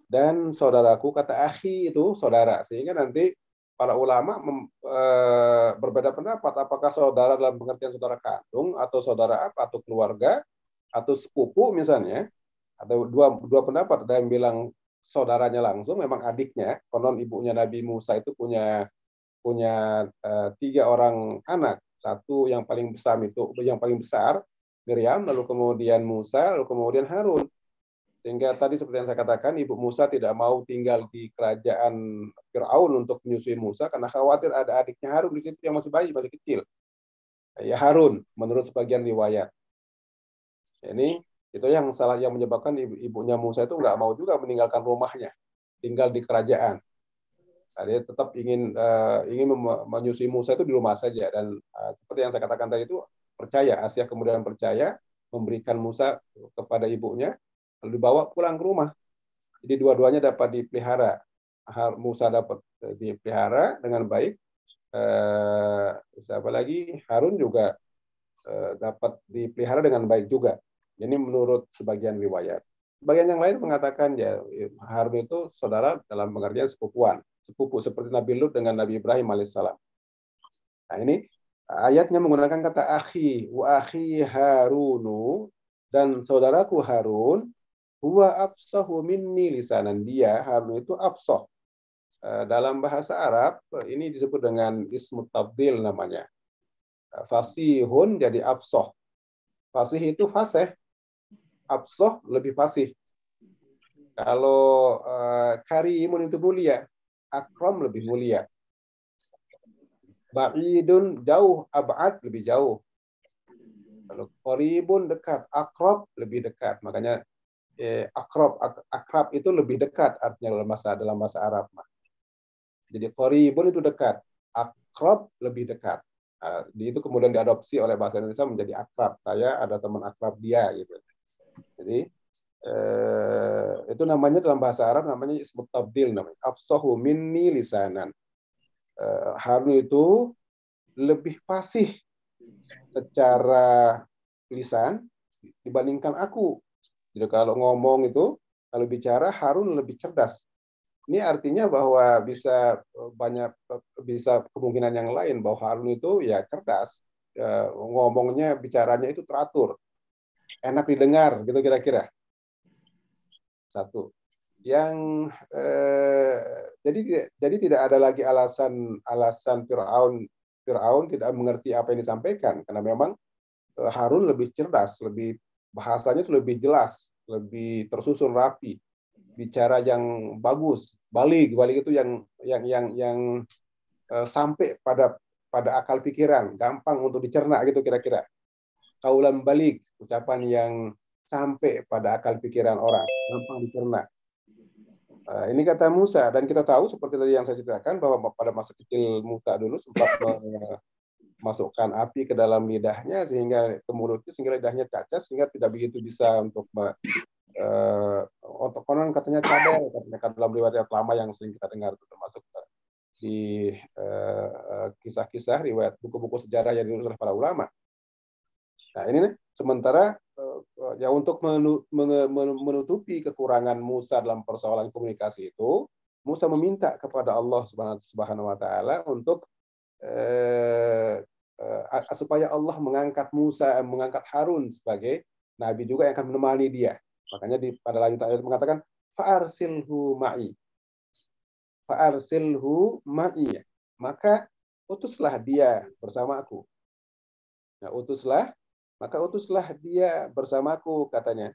Dan saudaraku, kata akhi itu saudara. Sehingga nanti para ulama berbeda pendapat. Apakah saudara dalam pengertian saudara kandung, atau saudara apa, atau keluarga, atau sepupu misalnya. Ada dua pendapat. Ada yang bilang saudaranya langsung, memang adiknya. Konon ibunya Nabi Musa itu punya 3 orang anak. Satu yang paling besar Miriam, lalu kemudian Musa, lalu kemudian Harun. Sehingga tadi seperti yang saya katakan, ibu Musa tidak mau tinggal di kerajaan Fir'aun untuk menyusui Musa karena khawatir ada adiknya Harun di situ yang masih bayi, masih kecil. Ya Harun, menurut sebagian riwayat. Ini itu yang menyebabkan ibunya Musa itu nggak mau juga meninggalkan rumahnya, tinggal di kerajaan. Nah, dia tetap ingin menyusui Musa itu di rumah saja, dan seperti yang saya katakan tadi itu percaya, Asia kemudian percaya memberikan Musa kepada ibunya, lalu dibawa pulang ke rumah. Jadi dua-duanya dapat dipelihara. Musa dapat dipelihara dengan baik. Siapa lagi? Harun juga dapat dipelihara dengan baik juga. Ini menurut sebagian riwayat. Sebagian yang lain mengatakan ya Harun itu saudara dalam pengertian sepupu seperti Nabi Lut dengan Nabi Ibrahim alaihissalam. Nah ini ayatnya menggunakan kata akhi, wa akhi Harunu, dan saudaraku Harun, huwa afsahu minni lisanan. Dia Harun itu afsah. Dalam bahasa Arab ini disebut dengan ismu tabdil namanya. Fasihun jadi afsah. Fasih itu fasih. Afsah lebih fasih. Kalau karimun itu mulia, akram lebih mulia. Ba'idun jauh, ab'ad lebih jauh. Kalau qaribun dekat, akrab lebih dekat. Makanya akrab itu lebih dekat artinya dalam bahasa Arab. Jadi qaribun itu dekat, akrab lebih dekat. Itu kemudian diadopsi oleh bahasa Indonesia menjadi akrab. Saya ada teman akrab dia gitu. Jadi itu namanya dalam bahasa Arab namanya ismu tabdil, namanya afsahu minni lisanan. Harun itu lebih fasih secara lisan dibandingkan aku. Jadi kalau ngomong itu, kalau bicara Harun lebih cerdas. Ini artinya bahwa bisa kemungkinan yang lain bahwa Harun itu ya cerdas, ngomongnya, bicaranya itu teratur, enak didengar, gitu kira-kira. Satu. Yang jadi tidak ada lagi alasan Fir'aun tidak mengerti apa yang disampaikan, karena memang Harun lebih cerdas, bahasanya itu lebih jelas, lebih tersusun rapi, bicara yang bagus, balik itu yang sampai pada akal pikiran, gampang untuk dicerna gitu kira-kira. Kaulan balik, ucapan yang sampai pada akal pikiran orang, gampang dicerna. Ini kata Musa, dan kita tahu seperti tadi yang saya ceritakan bahwa pada masa kecil Musa dulu sempat memasukkan api ke dalam lidahnya sehingga ke mulutnya, sehingga lidahnya cacat, sehingga tidak begitu bisa untuk konon katanya cadel, katanya dalam riwayat lama yang sering kita dengar, termasuk di kisah-kisah riwayat buku-buku sejarah yang ditulis oleh para ulama. Nah ini sementara ya untuk menutupi kekurangan Musa dalam persoalan komunikasi itu, Musa meminta kepada Allah Subhanahu wa taala untuk supaya Allah mengangkat Harun sebagai nabi juga yang akan menemani dia. Makanya pada lanjutan ayat mengatakan fa'arsilhu ma'i. Maka utuslah dia bersamaku. Nah, utuslah dia bersamaku, katanya.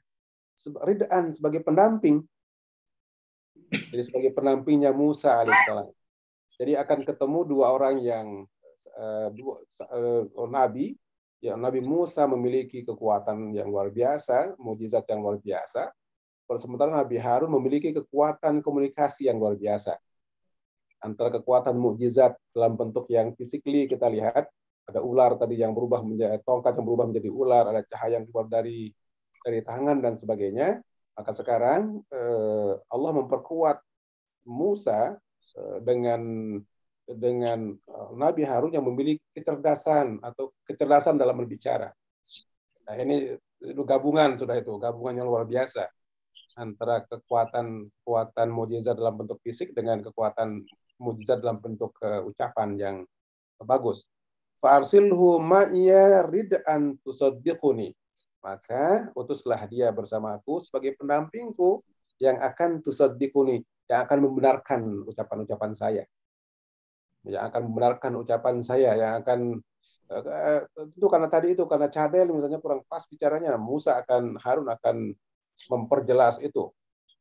Rid'an, sebagai pendamping. Jadi sebagai pendampingnya Musa alaihissalam. Jadi akan ketemu dua orang yang nabi. Ya, Nabi Musa memiliki kekuatan yang luar biasa, mukjizat yang luar biasa. Sementara Nabi Harun memiliki kekuatan komunikasi yang luar biasa. Antara kekuatan mukjizat dalam bentuk yang fisikly kita lihat, ada ular tadi yang berubah menjadi tongkat yang berubah menjadi ular, ada cahaya yang keluar dari tangan dan sebagainya. Maka sekarang Allah memperkuat Musa dengan Nabi Harun yang memiliki kecerdasan dalam berbicara. Nah, ini gabungan yang luar biasa antara kekuatan mukjizat dalam bentuk fisik dengan kekuatan mukjizat dalam bentuk ucapan yang bagus. Fa'arsilhu ma'iya rid'an tusaddiquni. Maka utuslah dia bersamaku sebagai pendampingku yang akan tusaddiquni, yang akan membenarkan ucapan-ucapan saya. Yang akan membenarkan ucapan saya, yang akan itu karena cadel misalnya kurang pas bicaranya, Harun akan memperjelas itu,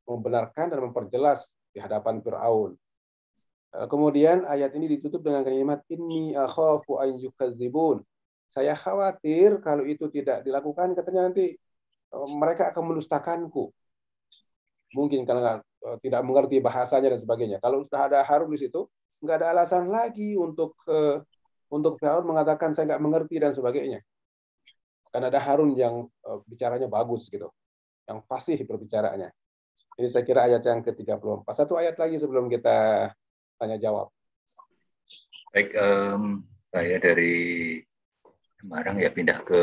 membenarkan dan memperjelas di hadapan Fir'aun. Kemudian ayat ini ditutup dengan kalimat inni akhafu an yukadzibun. Saya khawatir kalau itu tidak dilakukan, katanya nanti mereka akan mendustakanku. Mungkin karena tidak mengerti bahasanya dan sebagainya. Kalau sudah ada Harun di situ, nggak ada alasan lagi untuk Fir'aun mengatakan saya nggak mengerti dan sebagainya. Karena ada Harun yang bicaranya bagus gitu, yang fasih berbicaraannya. Ini saya kira ayat yang ke-34. Satu ayat lagi sebelum kita tanya jawab. Baik, saya dari Semarang ya pindah ke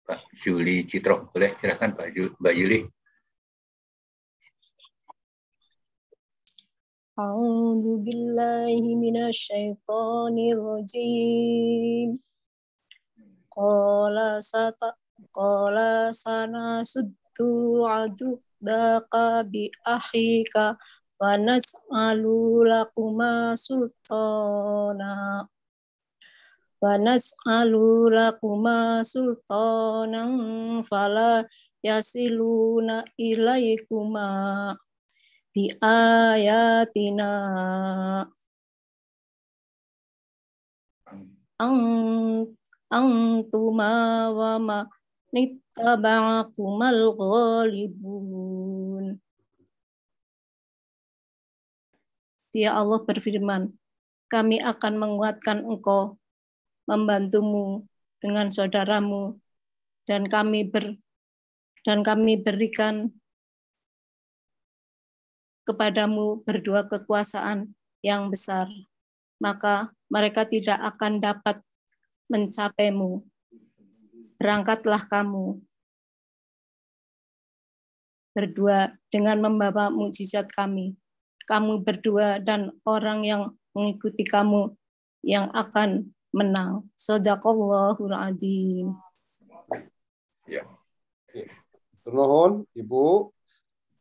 Pak Yuli Citro. Boleh silakan Mbak Yuli. A'udzu billahi minasyaitonir rajim. Qala sanasuddu adudaka bi akhika wa nas'alu lakuma sultanan fala yasiluna ilaikuma bi ayatina antuma wa ma nittaba'akumal ghalibun. Dia Allah berfirman, kami akan menguatkan engkau, membantumu dengan saudaramu, dan kami berikan kepadamu berdua kekuasaan yang besar, maka mereka tidak akan dapat mencapaimu. Berangkatlah kamu berdua dengan membawa mukjizat kami. Kamu berdua dan orang yang mengikuti kamu yang akan menang. Shadaqallahul adzim. Ya. Nuhun, Ibu.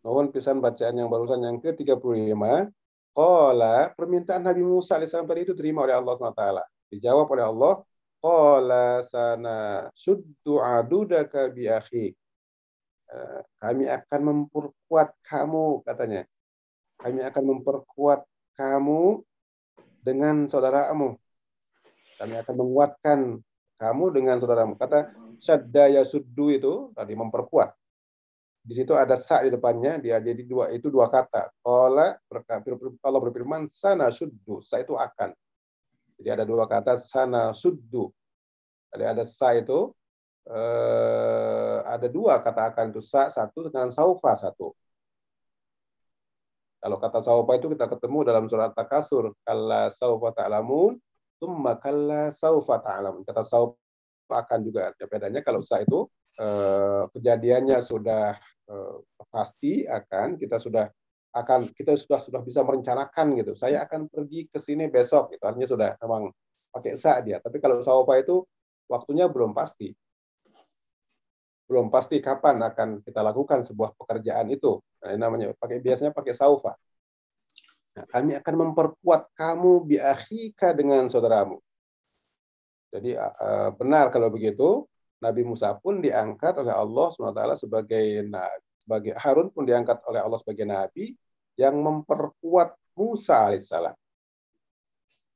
Nuhun pisan bacaan yang barusan yang ke-35. Qala, permintaan Nabi Musa alaihissalam tadi itu terima oleh Allah SWT. Dijawab oleh Allah. Qala sana suddu adudaka bi akhi. Kami akan memperkuat kamu, katanya. Kami akan memperkuat kamu dengan saudaramu. Kami akan menguatkan kamu dengan saudaramu. Kata syadda yasuddu itu tadi memperkuat. Di situ ada sa di depannya, dia jadi dua kata. Allah berfirman sana suddu, sa itu akan. Jadi ada dua kata sana suddu. Jadi ada sa itu ada dua kata akan itu, sa satu dengan saufa satu. Kalau kata saufa itu kita ketemu dalam surat Takasur, kalla saufa ta'lamun, tsumma kalla saufa ta'lamun. Kata saufa akan juga ada bedanya. Kalau sa itu kejadiannya sudah pasti akan, kita sudah bisa merencanakan gitu. Saya akan pergi ke sini besok, gitu. Artinya sudah memang pakai sa dia. Tapi kalau saufa itu waktunya belum pasti. Belum pasti kapan akan kita lakukan sebuah pekerjaan itu. Nah, ini namanya biasanya pakai saufa. Nah, kami akan memperkuat kamu bi akhika dengan saudaramu. Jadi benar kalau begitu, Nabi Musa pun diangkat oleh Allah SWT sebagai Harun pun diangkat oleh Allah sebagai nabi yang memperkuat Musa alaihissalam.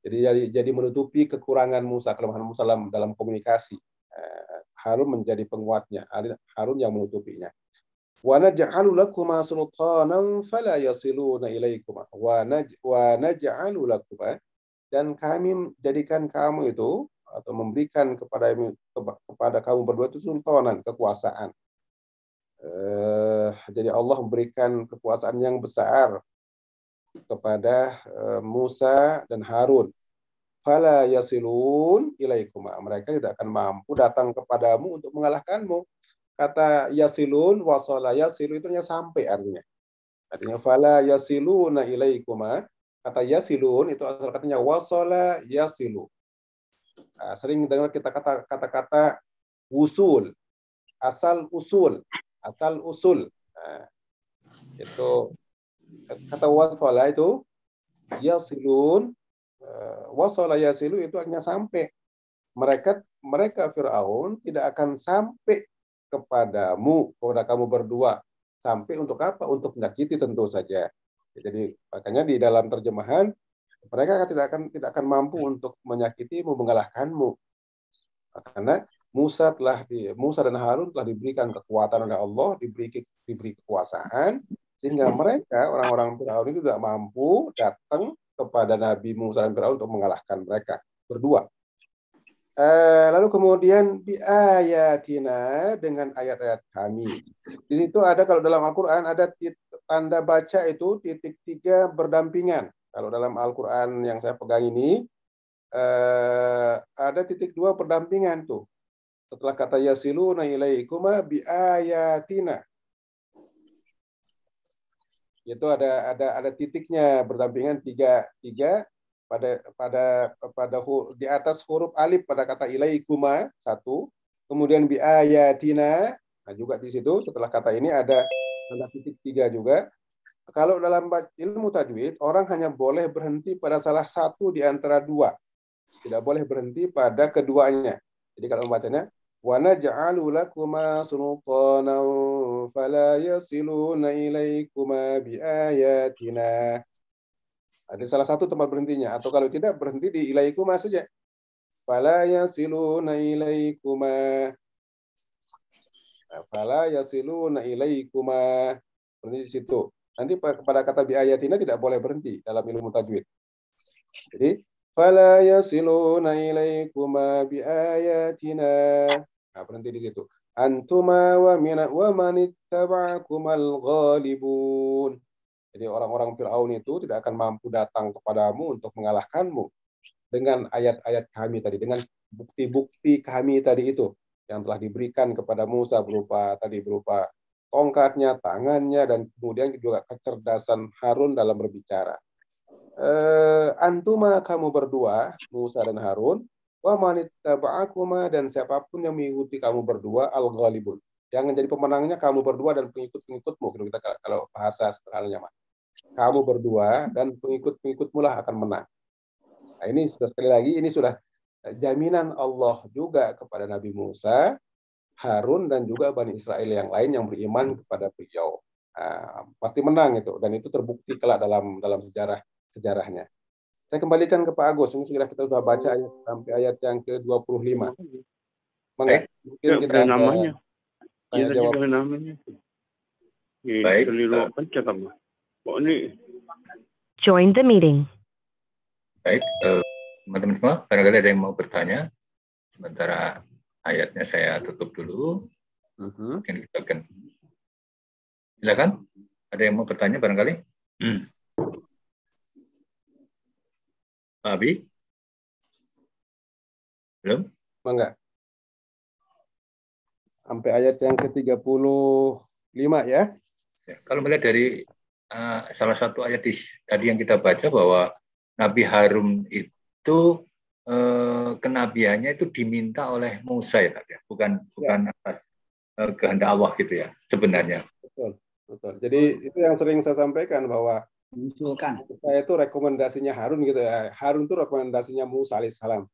Jadi menutupi kekurangan Musa, kelemahan Musa dalam komunikasi. Harun menjadi penguatnya, Harun yang menutupinya. Wa naj'alu lakuma sultanan fala yasiluna ilaikuma. Wa naj'alu lakuma, dan kami jadikan kamu itu atau memberikan kepada kamu berdua itu sultanan, kekuasaan. Jadi Allah memberikan kekuasaan yang besar kepada Musa dan Harun. Fala yasilun ilaikuma. Mereka tidak akan mampu datang kepadamu untuk mengalahkanmu. Kata yasilun, wasala yasilu itu artinya sampai artinya. Artinya fala yasiluna ilaikuma. Kata yasilun itu asal katanya wasala yasilu. Sering dengar kita kata-kata usul, asal usul. Itu kata wasala itu yasilun, wasala yasilu itu artinya sampai. Mereka Firaun tidak akan sampai kepada kamu berdua. Sampai untuk apa? Untuk menyakiti tentu saja. Jadi makanya di dalam terjemahan mereka tidak akan mampu untuk menyakitimu, mengalahkanmu. Karena Musa dan Harun telah diberikan kekuatan oleh Allah, diberi kekuasaan, sehingga mereka orang-orang Firaun itu tidak mampu datang kepada Nabi Musa dan Firaun untuk mengalahkan mereka berdua. Lalu kemudian biayatina, dengan ayat-ayat kami. Di situ ada, kalau dalam Al-Quran ada tanda baca itu titik 3 berdampingan. Kalau dalam Al-Quran yang saya pegang ini ada titik 2 berdampingan tuh. Setelah kata yasiluna ilaikuma biayatina, itu ada titiknya berdampingan tiga pada di atas huruf alif pada kata ilaikuma 1, kemudian biayatina. Nah juga di situ setelah kata ini ada titik 3 juga. Kalau dalam ilmu tajwid, orang hanya boleh berhenti pada salah satu di antara 2. Tidak boleh berhenti pada keduanya. Jadi kalau membacanya, wa naj'alu lakuma sultanan fala yasiluna ilaikuma biayatina. Ada salah satu tempat berhentinya. Atau kalau tidak, berhenti di ilaikuma saja. Fala yasiluna ilaikuma. Fala yasiluna ilaikuma. Berhenti di situ. Nanti pada kata biayatina tidak boleh berhenti dalam ilmu tajwid. Jadi fala yasiluna ilaikuma biayatina. Nah, berhenti di situ. Antuma wa manittaba'akumal ghalibun. Jadi orang-orang Fir'aun itu tidak akan mampu datang kepadamu untuk mengalahkanmu dengan ayat-ayat kami tadi, dengan bukti-bukti kami tadi itu yang telah diberikan kepada Musa berupa tongkatnya, tangannya, dan kemudian juga kecerdasan Harun dalam berbicara. Antuma, kamu berdua, Musa dan Harun, wa manittaba'akuma, dan siapapun yang mengikuti kamu berdua, al-ghalibun. Yang menjadi pemenangnya kamu berdua dan pengikut-pengikutmu. Kita kalau bahasa sederhananya, kamu berdua dan pengikut-pengikutmu lah akan menang. Nah, ini sudah sekali lagi, ini sudah jaminan Allah juga kepada Nabi Musa, Harun, dan juga Bani Israel yang lain yang beriman kepada beliau. Pasti menang itu, dan itu terbukti kelak dalam sejarahnya. Saya kembalikan ke Pak Agus. Ini segera kita sudah baca sampai ayat yang ke-25. Mungkin kita ada namanya. tanya jawab. Namanya. Baik. Join the meeting. Baik, teman-teman semua, barangkali ada yang mau bertanya. Sementara ayatnya saya tutup dulu. Mungkin kita akan. Silakan. Ada yang mau bertanya barangkali? Pak Abi? Belum? Enggak. Sampai ayat yang ke-35 ya. Kalau melihat dari salah satu ayat tadi yang kita baca bahwa Nabi Harun itu kenabiannya itu diminta oleh Musa ya, bukan atas kehendak Allah gitu ya sebenarnya. Betul. Jadi itu yang sering saya sampaikan bahwa saya itu rekomendasinya Harun gitu ya. Harun itu rekomendasinya Musa alaihissalam.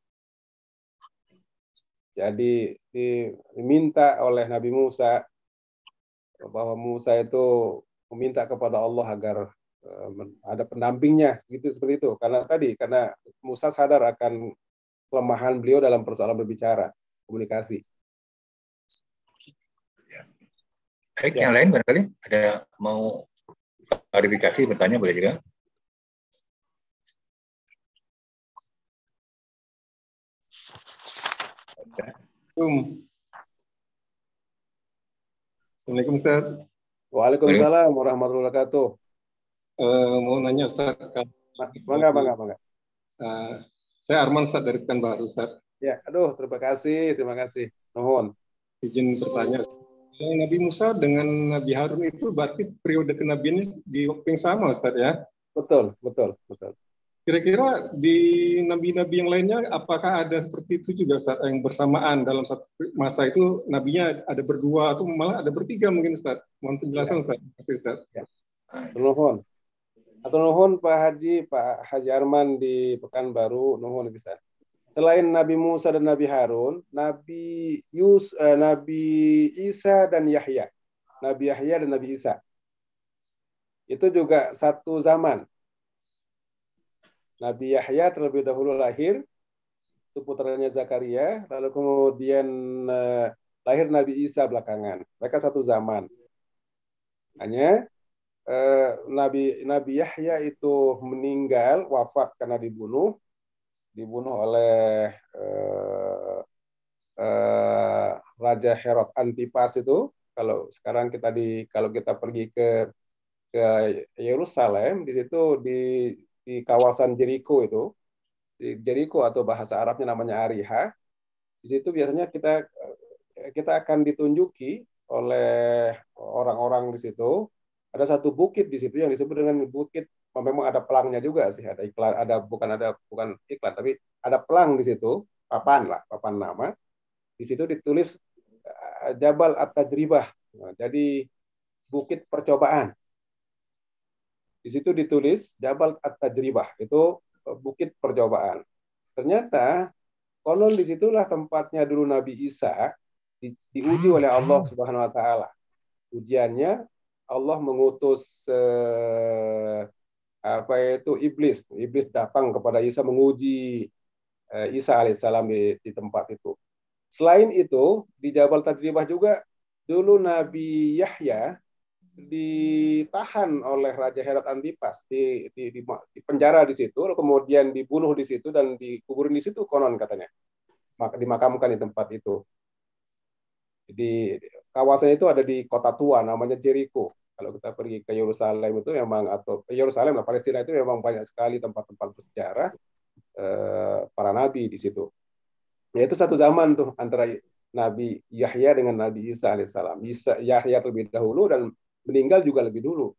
Jadi diminta oleh Nabi Musa bahwa Musa itu meminta kepada Allah agar ada pendampingnya seperti itu. Karena Musa sadar akan kelemahan beliau dalam persoalan berbicara, komunikasi. Baik, yang lain barangkali ada mau klarifikasi, bertanya boleh juga. Assalamualaikum Ustaz. Waalaikumsalam warahmatullahi wabarakatuh. Mau nanya Ustaz. Mangga. Saya Arman Ustaz dari Pekanbaru Ustaz. Ya, aduh terima kasih. Nuhun. Izin bertanya. Nabi Musa dengan Nabi Harun itu berarti periode kenabiannya di waktu yang sama Ustaz ya? Betul. Kira-kira di nabi-nabi yang lainnya apakah ada seperti itu juga Ustaz, yang bersamaan dalam satu masa itu nabinya ada berdua atau malah ada bertiga mungkin Ustaz? Mohon penjelasan Ustaz. Ustaz. Ya. Nuhun Pak Haji Arman di Pekanbaru, nuhun bisa. Selain Nabi Musa dan Nabi Harun, Nabi Isa dan Yahya. Nabi Yahya dan Nabi Isa. Itu juga satu zaman. Nabi Yahya terlebih dahulu lahir, itu putranya Zakaria, lalu kemudian lahir Nabi Isa belakangan. Mereka satu zaman. Hanya Nabi Yahya itu meninggal, wafat karena dibunuh oleh Raja Herod Antipas itu. Kalau sekarang kalau kita pergi ke Yerusalem, di situ di kawasan Jericho itu, di Jericho atau bahasa Arabnya namanya Ariha. Di situ biasanya kita akan ditunjuki oleh orang-orang di situ. Ada satu bukit di situ yang disebut dengan bukit, memang ada pelangnya juga sih, ada iklan, bukan iklan, tapi ada pelang di situ, papan nama. Di situ ditulis Jabal At-Tajribah. Nah, jadi bukit percobaan. Di situ ditulis Jabal At-Tajribah, itu bukit percobaan. Ternyata konon disitulah tempatnya dulu Nabi Isa diuji oleh Allah Subhanahu Wa Taala. Ujiannya Allah mengutus iblis. Iblis datang kepada Isa menguji Isa alaihissalam di tempat itu. Selain itu di Jabal Tajribah juga dulu Nabi Yahya ditahan oleh Raja Herod Antipas, di penjara di situ, kemudian dibunuh di situ dan dikuburin di situ konon katanya. Dimakamkan di tempat itu. Di kawasan itu ada di kota tua namanya Jericho. Kalau kita pergi ke Yerusalem itu memang, atau Yerusalem, Palestina itu memang banyak sekali tempat-tempat bersejarah para nabi di situ. Ya, itu satu zaman tuh antara Nabi Yahya dengan Nabi Isa alaihissalam. Yahya terlebih dahulu dan meninggal juga lebih dulu.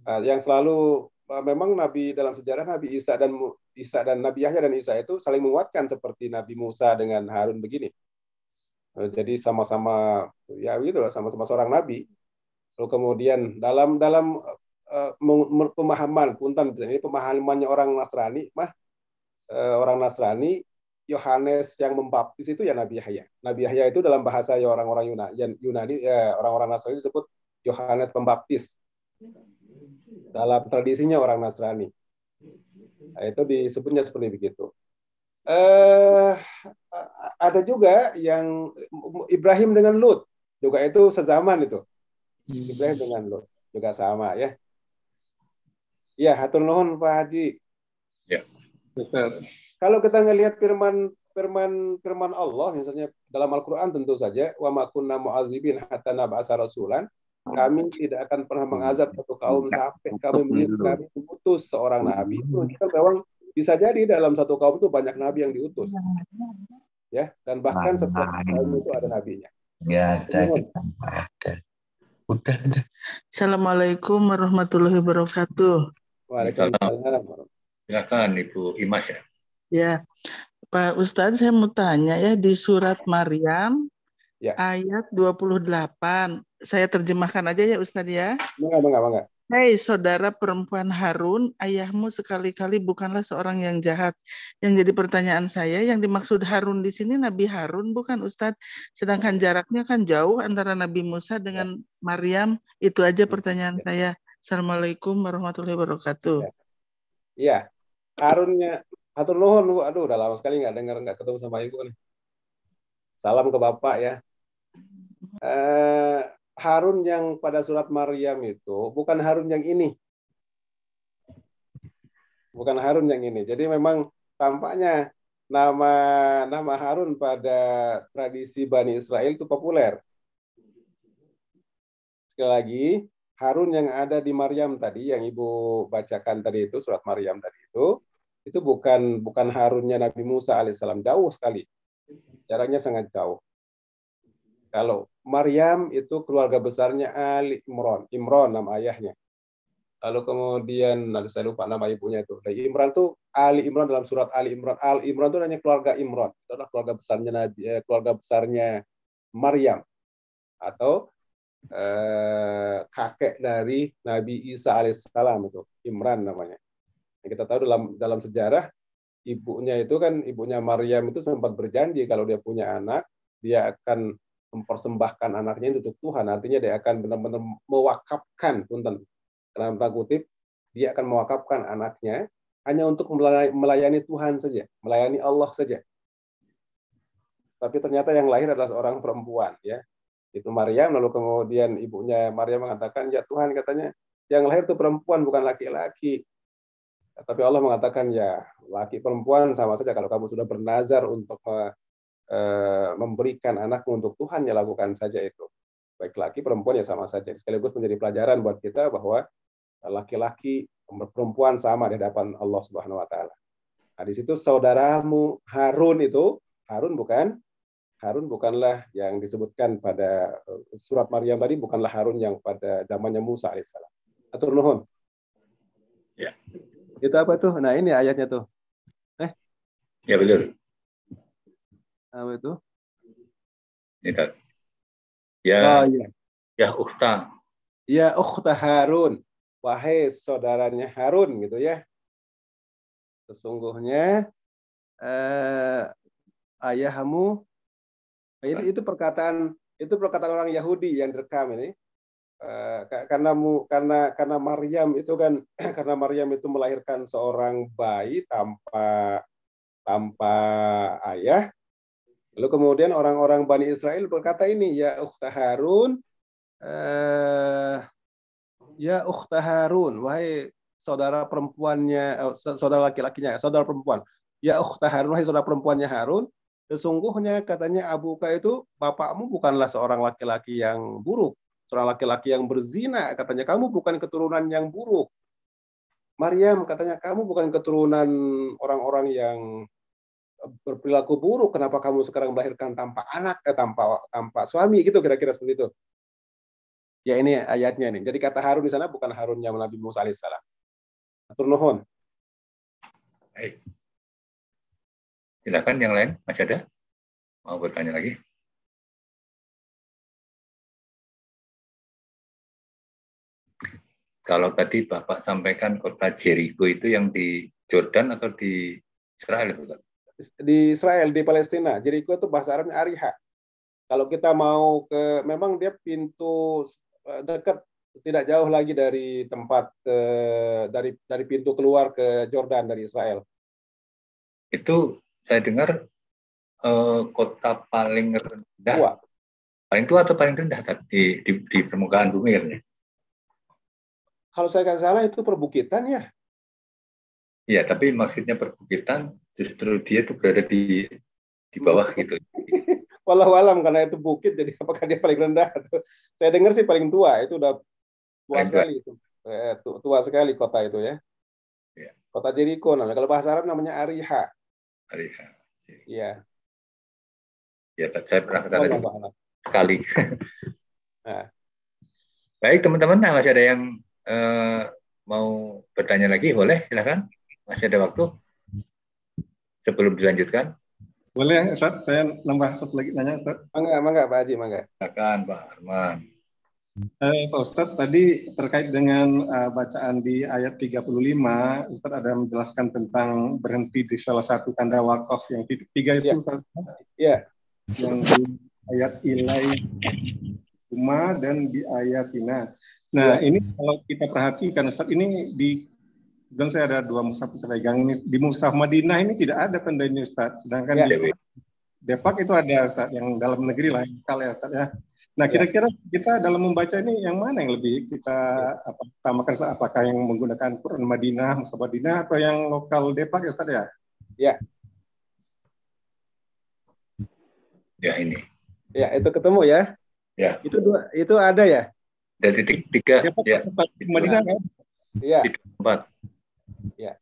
Yang selalu memang Nabi dalam sejarah Nabi Isa dan Nabi Yahya dan Isa itu saling menguatkan seperti Nabi Musa dengan Harun begini. Jadi sama-sama ya gitu, sama-sama seorang nabi. Lalu kemudian dalam pemahaman punten, ini pemahamannya orang Nasrani, orang Nasrani, Yohanes yang membaptis itu ya Nabi Yahya. Nabi Yahya itu dalam bahasa ya orang-orang Yunani, orang-orang Nasrani disebut Yohanes Pembaptis. Dalam tradisinya orang Nasrani. Nah, itu disebutnya seperti begitu. Ada juga yang Ibrahim dengan Lut, juga itu sezaman itu. Ibrahim dengan Lut juga sama ya. Ya, hatur nuhun Pak Haji. Ya. Kalau kita ngelihat firman Allah misalnya dalam Al-Qur'an, tentu saja wa ma kunna mu'adzibin hatta nab'atsa rasulan. Kami tidak akan pernah mengazab satu kaum sampai kami mengutus seorang nabi. Itu memang bisa jadi dalam satu kaum itu banyak nabi yang diutus. Ya, dan bahkan setiap kaum itu ada nabinya. Ya, ada. Udah. Assalamualaikum warahmatullahi wabarakatuh. Waalaikumsalam. Silakan Ibu Imas ya. Ya, Pak Ustadz, saya mau tanya ya, di surat Maryam ya, ayat 28. Saya terjemahkan aja ya Ustadz ya. Mangga. Hei saudara perempuan Harun, ayahmu sekali-kali bukanlah seorang yang jahat. Yang jadi pertanyaan saya, yang dimaksud Harun di sini Nabi Harun bukan Ustadz? Sedangkan jaraknya kan jauh antara Nabi Musa dengan Maryam. Itu aja pertanyaan saya. Assalamualaikum warahmatullahi wabarakatuh. Ya. Harunnya, atur nuhun Bu. Aduh, udah lama sekali nggak ketemu sama Ibu nih. Salam ke Bapak ya. Harun yang pada surat Maryam itu bukan Harun yang ini. Bukan Harun yang ini. Jadi memang tampaknya nama Harun pada tradisi Bani Israel itu populer. Sekali lagi, Harun yang ada di Maryam tadi, yang Ibu bacakan tadi itu, surat Maryam tadi itu bukan Harunnya Nabi Musa alaihissalam, jauh sekali. Jaraknya sangat jauh. Kalau Maryam itu keluarga besarnya Ali Imran. Imran nama ayahnya. Lalu kemudian, saya lupa nama ibunya itu. Dan Imran itu Ali Imran dalam surat Ali Imran. Ali Imran itu hanya keluarga Imran. Itu adalah keluarga besarnya Maryam. Atau kakek dari Nabi Isa alaihissalam itu. Imran namanya. Yang kita tahu dalam sejarah, ibunya Maryam itu sempat berjanji kalau dia punya anak, dia akan mempersembahkan anaknya untuk Tuhan. Artinya dia akan benar-benar mewakafkan, dalam tanda kutip, dia akan mewakafkan anaknya hanya untuk melayani Tuhan saja, melayani Allah saja. Tapi ternyata yang lahir adalah seorang perempuan, ya. Itu Maryam, lalu kemudian ibunya Maryam mengatakan, ya Tuhan, katanya, yang lahir itu perempuan, bukan laki-laki. Tapi Allah mengatakan, ya, laki perempuan sama saja. Kalau kamu sudah bernazar untuk memberikan anakmu untuk Tuhan, ya lakukan saja itu. Baik laki perempuan ya sama saja. Sekaligus menjadi pelajaran buat kita bahwa laki-laki perempuan sama di hadapan Allah Subhanahu wa taala. Nah, di situ saudaramu Harun itu, Harun bukanlah yang disebutkan pada surat Maryam tadi, bukanlah Harun yang pada zamannya Musa alaihissalam. Atur nuhun. Ya. Itu apa tuh? Nah, ini ayatnya tuh. Ya betul. Apa itu? Ini ya, iya. Ya ukhta. Ya ukhta Harun. Wahai saudaranya Harun, gitu ya. Sesungguhnya ayahmu, itu perkataan orang Yahudi yang direkam ini. Karena Maryam itu kan karena Maryam itu melahirkan seorang bayi tanpa ayah. Lalu kemudian orang-orang Bani Israel berkata ini, ya ukhta Harun, ya ukhta Harun, wahai saudara perempuannya, saudara laki-lakinya, saudara perempuan. Ya ukhta Harun, wahai saudara perempuannya Harun, sesungguhnya katanya Abuka itu, bapakmu bukanlah seorang laki-laki yang buruk, seorang laki-laki yang berzina, katanya kamu bukan keturunan yang buruk. Maryam katanya kamu bukan keturunan orang-orang yang berperilaku buruk, kenapa kamu sekarang melahirkan tanpa anak, tanpa suami, gitu kira-kira seperti itu. Ya ini ayatnya nih. Jadi kata Harun di sana bukan Harunnya Nabi Musa alaihissalam. Atur nuhun. Baik. Silakan yang lain, masih ada? Mau bertanya lagi? Kalau tadi Bapak sampaikan kota Jericho itu yang di Jordan atau di Israel, Bapak? Di Israel, di Palestina. Jericho itu bahasa Arabnya Ariha. Kalau kita mau memang dia pintu dekat, tidak jauh lagi dari tempat dari pintu keluar ke Jordan dari Israel. Itu saya dengar kota paling rendah, tua. Paling tua atau paling rendah di permukaan bumi kan? Kalau saya nggak salah itu perbukitan ya. Iya, tapi maksudnya perbukitan justru dia itu berada di bawah gitu. Walau alam karena itu bukit, jadi apakah dia paling rendah? Saya dengar sih paling tua, itu udah tua sekali itu. Tua sekali kota itu ya. Ya. Kota Jericho namanya. Kalau bahasa Arab namanya Ariha. Ariha. Iya. Ya, saya pernah ke sana sekali. Nah. Baik teman-teman, masih ada yang mau bertanya lagi, boleh silakan. Masih ada waktu sebelum dilanjutkan. Boleh, Ustaz, saya nambah satu lagi nanya, Ustaz. Mangga, Pak Haji, mangga. Silakan, Pak Arman. Pak Ustaz, tadi terkait dengan bacaan di ayat 35, Ustaz ada menjelaskan tentang berhenti di salah satu tanda wakaf yang tiga itu, Ustaz. Iya. Yang di ayat ilai dan di ayatina. Nah, ini kalau kita perhatikan, Ustaz, ini di Dan saya ada 2 mushaf saya pegang ini. Di mushaf Madinah ini tidak ada tandanya Ustaz. Sedangkan Ya. di Depak itu ada Ustaz, yang dalam negeri lah, kalau ya Ustaz ya. Nah, kira-kira kita dalam membaca ini yang mana yang lebih kita utamakan, Ustaz? Apakah yang menggunakan Quran Madinah, mushaf Madinah, atau yang lokal Depak ya Ustaz ya? Ya. Ya ini. Ya, itu ketemu ya. Ya. Itu ada ya. Ada titik 3. Depak Ya. Madinah kan? Iya. 4. Ya.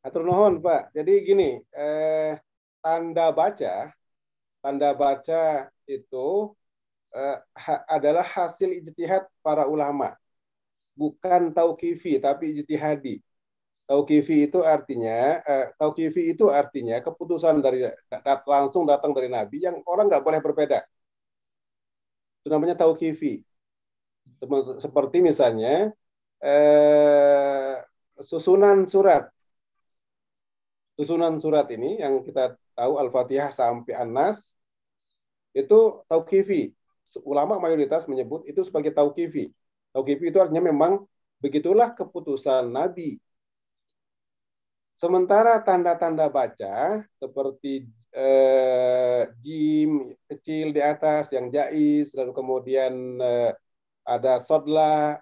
Atur nuhun Pak. Jadi gini, tanda baca itu adalah hasil ijtihad para ulama, bukan tauqifi tapi ijtihadi. Tauqifi itu artinya keputusan dari langsung datang dari Nabi yang orang nggak boleh berbeda. Itu namanya tauqifi. Seperti misalnya susunan surat ini yang kita tahu Al-Fatihah sampai An-Nas itu tauqifi. Ulama mayoritas menyebut itu sebagai tauqifi. Tauqifi itu artinya memang begitulah keputusan Nabi. Sementara tanda-tanda baca seperti jim kecil di atas yang jaiz, lalu kemudian ada sodlah,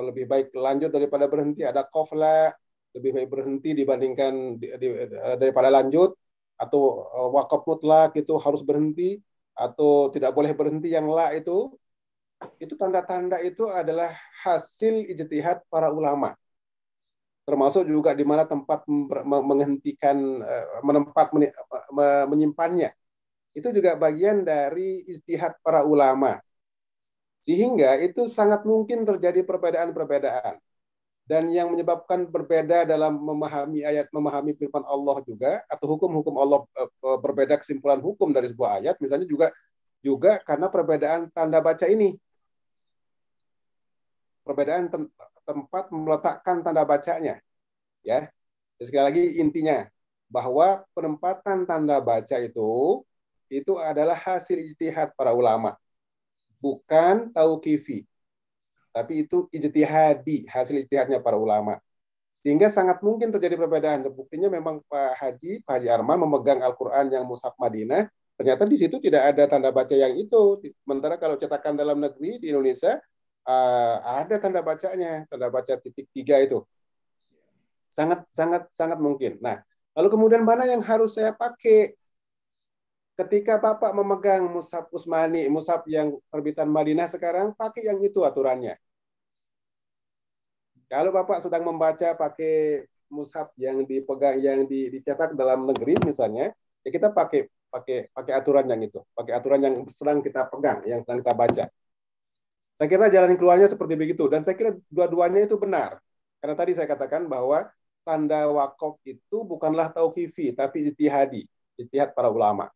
lebih baik lanjut daripada berhenti, ada qafla, lebih baik berhenti dibandingkan daripada lanjut, atau waqaf mutlak itu harus berhenti, atau tidak boleh berhenti yang la itu tanda-tanda itu adalah hasil ijtihad para ulama. Termasuk juga di mana tempat menghentikan, menyimpannya. Itu juga bagian dari ijtihad para ulama. Sehingga itu sangat mungkin terjadi perbedaan-perbedaan. Dan yang menyebabkan berbeda dalam memahami ayat, memahami firman Allah juga, atau hukum-hukum Allah berbeda kesimpulan hukum dari sebuah ayat, misalnya juga karena perbedaan tanda baca ini. Perbedaan tempat meletakkan tanda bacanya. Ya. Sekali lagi intinya, bahwa penempatan tanda baca itu adalah hasil ijtihad para ulama. Bukan tauqifi, tapi itu ijtihadi, hasil ijtihadnya para ulama. Sehingga sangat mungkin terjadi perbedaan. Buktinya memang Pak Haji Arman memegang Al-Quran yang mushaf Madinah, ternyata di situ tidak ada tanda baca yang itu. Sementara kalau cetakan dalam negeri di Indonesia ada tanda bacanya, tanda baca titik 3 itu. Sangat mungkin. Nah, lalu kemudian mana yang harus saya pakai? Ketika Bapak memegang mushaf Utsmani, mushaf yang terbitan Madinah sekarang, pakai yang itu aturannya. Kalau Bapak sedang membaca pakai mushaf yang dipegang, yang dicetak dalam negeri misalnya, ya kita pakai aturan yang itu, pakai aturan yang sedang kita pegang, yang sedang kita baca. Saya kira jalan keluarnya seperti begitu, dan saya kira dua-duanya itu benar. Karena tadi saya katakan bahwa tanda wakaf itu bukanlah tauqifi, tapi ijtihadi, ijtihad para ulama.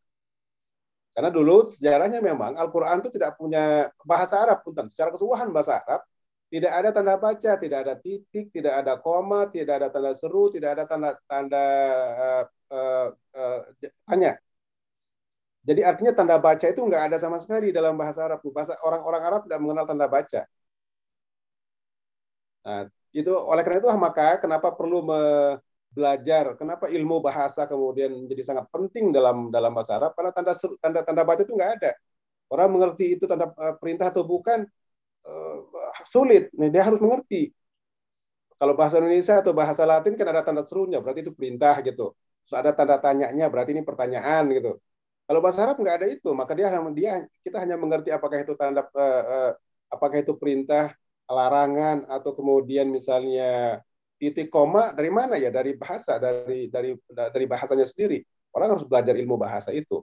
Karena dulu sejarahnya memang Al-Quran itu tidak punya bahasa Arab pun, secara keseluruhan bahasa Arab tidak ada tanda baca, tidak ada titik, tidak ada koma, tidak ada tanda seru, tidak ada tanda tanya. Jadi artinya tanda baca itu nggak ada sama sekali dalam bahasa Arab. Bahasa orang-orang Arab tidak mengenal tanda baca. Nah, itu oleh karena itulah maka kenapa perlu belajar, kenapa ilmu bahasa kemudian menjadi sangat penting dalam bahasa Arab, karena tanda baca itu nggak ada. Orang mengerti itu tanda perintah atau bukan sulit. Nih, dia harus mengerti. Kalau bahasa Indonesia atau bahasa Latin kan ada tanda serunya, berarti itu perintah gitu. Terus ada tanda tanyanya, berarti ini pertanyaan gitu. Kalau bahasa Arab nggak ada itu, maka kita hanya mengerti apakah itu apakah itu perintah, larangan, atau kemudian misalnya titik koma dari mana ya, dari bahasa, dari bahasanya sendiri. Orang harus belajar ilmu bahasa itu.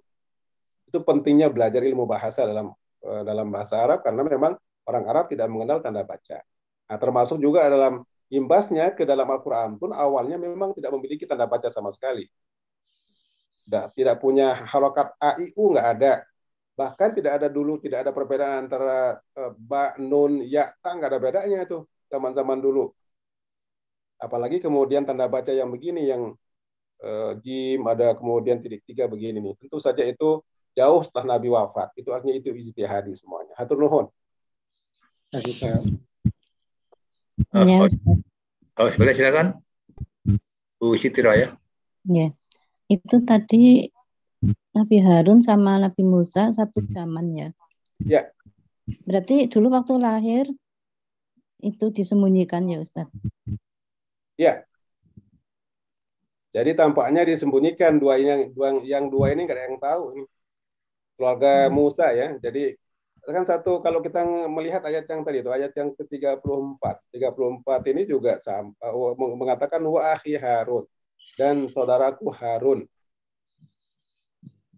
Itu pentingnya belajar ilmu bahasa dalam bahasa Arab, karena memang orang Arab tidak mengenal tanda baca. Nah, termasuk juga dalam imbasnya ke dalam Al-Quran pun awalnya memang tidak memiliki tanda baca sama sekali. Tidak punya harokat AIU, nggak ada. Bahkan tidak ada perbedaan antara ba, nun, ya, ta, nggak ada bedanya itu zaman-zaman dulu. Apalagi kemudian tanda baca yang begini, yang jim, ada kemudian titik 3 begini nih. Tentu saja itu jauh setelah Nabi wafat. Itu artinya itu ijtihadi semuanya. Hatur nuhun. Boleh silakan. Bu Siti Raya. Ya, itu tadi Nabi Harun sama Nabi Musa satu zaman ya. Ya. Berarti dulu waktu lahir itu disembunyikan ya Ustaz? Ya. Jadi tampaknya disembunyikan yang dua ini nggak ada yang tahu nih. Keluarga Musa ya. Jadi kan satu, kalau kita melihat ayat yang tadi itu, ayat yang ke-34. 34 ini juga mengatakan wa akhi Harun, dan saudaraku Harun.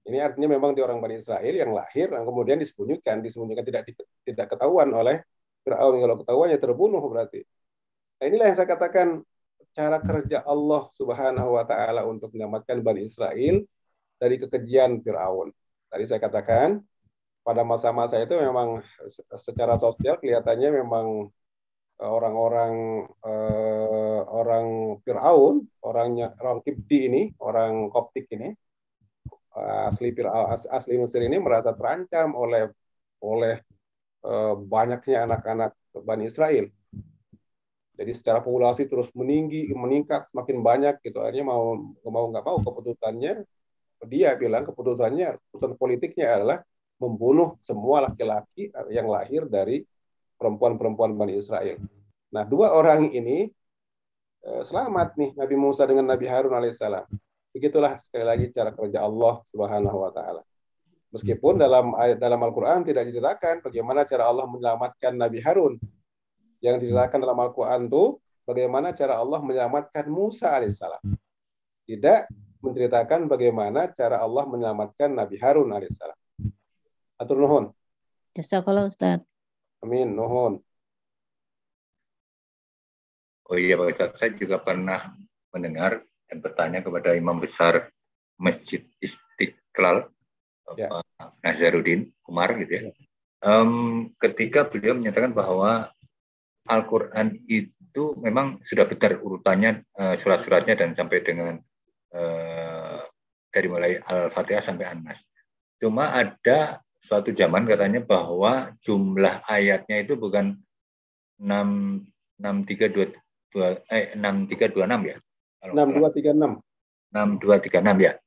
Ini artinya memang di orang Bani Israel yang lahir dan kemudian disembunyikan tidak ketahuan oleh Firaun. Kalau ketahuan ya terbunuh berarti. Nah, inilah yang saya katakan cara kerja Allah Subhanahu wa taala untuk menyelamatkan Bani Israel dari kekejian Firaun. Tadi saya katakan pada masa-masa itu memang secara sosial kelihatannya memang orang Firaun, orang Kipti ini, orang Koptik ini, asli Mesir ini merasa terancam oleh banyaknya anak-anak Bani Israel. Jadi secara populasi terus meningkat semakin banyak gitu. Akhirnya mau nggak mau keputusan politiknya adalah membunuh semua laki-laki yang lahir dari perempuan-perempuan Bani Israel. Nah, dua orang ini selamat nih, Nabi Musa dengan Nabi Harun alaihissalam. Begitulah sekali lagi cara kerja Allah Subhanahu wa taala. Meskipun dalam Al-Qur'an tidak diceritakan bagaimana cara Allah menyelamatkan Nabi Harun. Yang diceritakan dalam Al-Qur'an itu bagaimana cara Allah menyelamatkan Musa alaihissalam. Tidak menceritakan bagaimana cara Allah menyelamatkan Nabi Harun alaihissalam. Atur nuhun. Jazakallah Ustaz. Amin, nuhun. Oh iya Pak Ustaz, saya juga pernah mendengar dan bertanya kepada Imam Besar Masjid Istiqlal, ya, Pak Nazarudin Umar gitu ya. Ketika beliau menyatakan bahwa Al-Quran itu memang sudah benar urutannya, surat-suratnya, dan sampai dengan dari mulai Al-Fatihah sampai An-Nas. Cuma ada suatu zaman katanya bahwa jumlah ayatnya itu bukan 6326 ya. 6236. 6236 ya.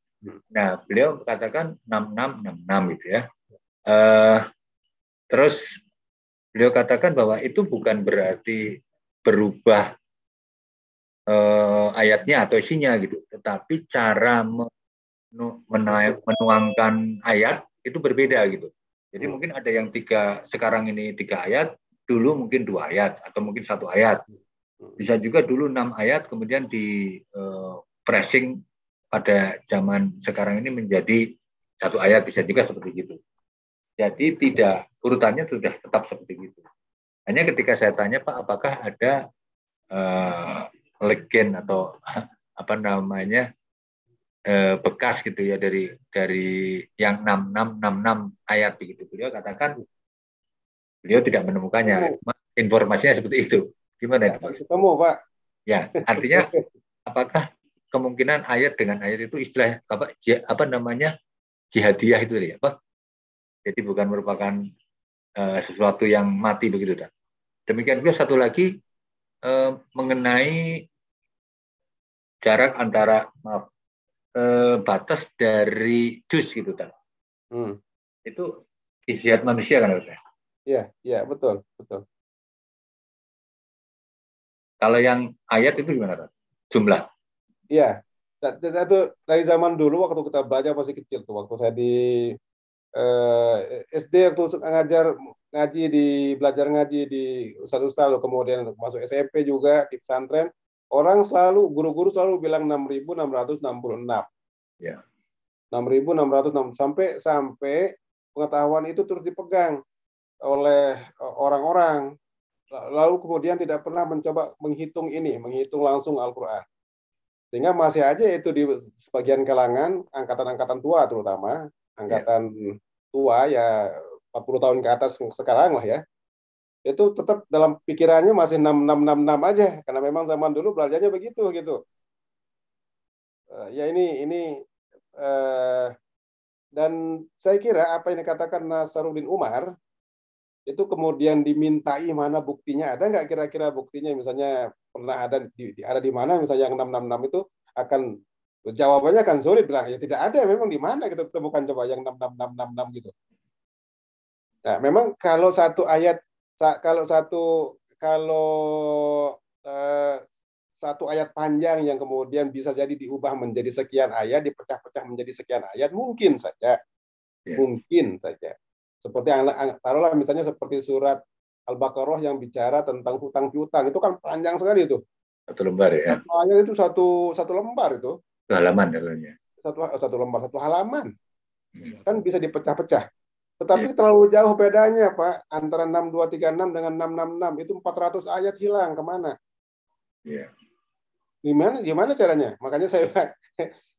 Nah, beliau katakan 6666 gitu ya. Terus beliau katakan bahwa itu bukan berarti berubah ayatnya atau isinya gitu, tetapi cara menuangkan ayat itu berbeda gitu. Jadi mungkin ada yang sekarang ini 3 ayat, dulu mungkin 2 ayat atau mungkin 1 ayat. Bisa juga dulu 6 ayat kemudian di pressing pada zaman sekarang ini menjadi 1 ayat, bisa juga seperti itu. Jadi urutannya sudah tetap seperti itu. Hanya ketika saya tanya, Pak, apakah ada legend atau apa namanya bekas gitu ya dari yang 6666 ayat begitu, beliau katakan beliau tidak menemukannya. Informasinya seperti itu. Gimana itu, Pak? Ketemu, Pak. Ya, artinya apakah kemungkinan ayat dengan ayat itu istilah apa namanya jihadiyah itu ya, Pak? Jadi bukan merupakan sesuatu yang mati begitu, dah. Demikian juga satu lagi mengenai jarak antara batas dari juz gitu, dah. Itu ijtihad manusia kan, Pak? Iya, betul. Kalau yang ayat itu gimana, Pak? Jumlah? Iya. Itu dari zaman dulu waktu kita belajar masih kecil tuh, waktu saya di SD waktu belajar ngaji di Ustaz-Ustaz, kemudian masuk SMP juga di pesantren, guru-guru selalu bilang 6.666. Ya. 6.606 sampai pengetahuan itu terus dipegang oleh orang-orang. Lalu kemudian tidak pernah mencoba menghitung langsung Al-Qur'an. Sehingga masih aja itu di sebagian kalangan angkatan-angkatan tua, terutama angkatan tua ya 40 tahun ke atas sekarang lah ya, itu tetap dalam pikirannya masih 6666 aja, karena memang zaman dulu belajarnya begitu gitu. Ya ini dan saya kira apa yang dikatakan Nasaruddin Umar itu kemudian dimintai mana buktinya, ada nggak kira-kira buktinya, misalnya pernah ada di mana misalnya yang 666 itu akan jawabannya akan sulit bilang ya tidak ada, memang di mana kita temukan coba yang 66666 gitu. Nah, memang kalau satu ayat satu ayat panjang yang kemudian bisa jadi diubah menjadi sekian ayat, dipecah-pecah menjadi sekian ayat, mungkin saja. Mungkin saja. Seperti taruhlah misalnya seperti surat Al-Baqarah yang bicara tentang hutang piutang, itu kan panjang sekali itu. Satu lembar ya. Satu ayat itu satu lembar itu. Satu halaman katanya. Satu lembar, satu halaman. Kan bisa dipecah-pecah. Tetapi terlalu jauh bedanya, Pak, antara 6236 dengan 666. Itu 400 ayat hilang kemana? Iya. Gimana caranya? Makanya saya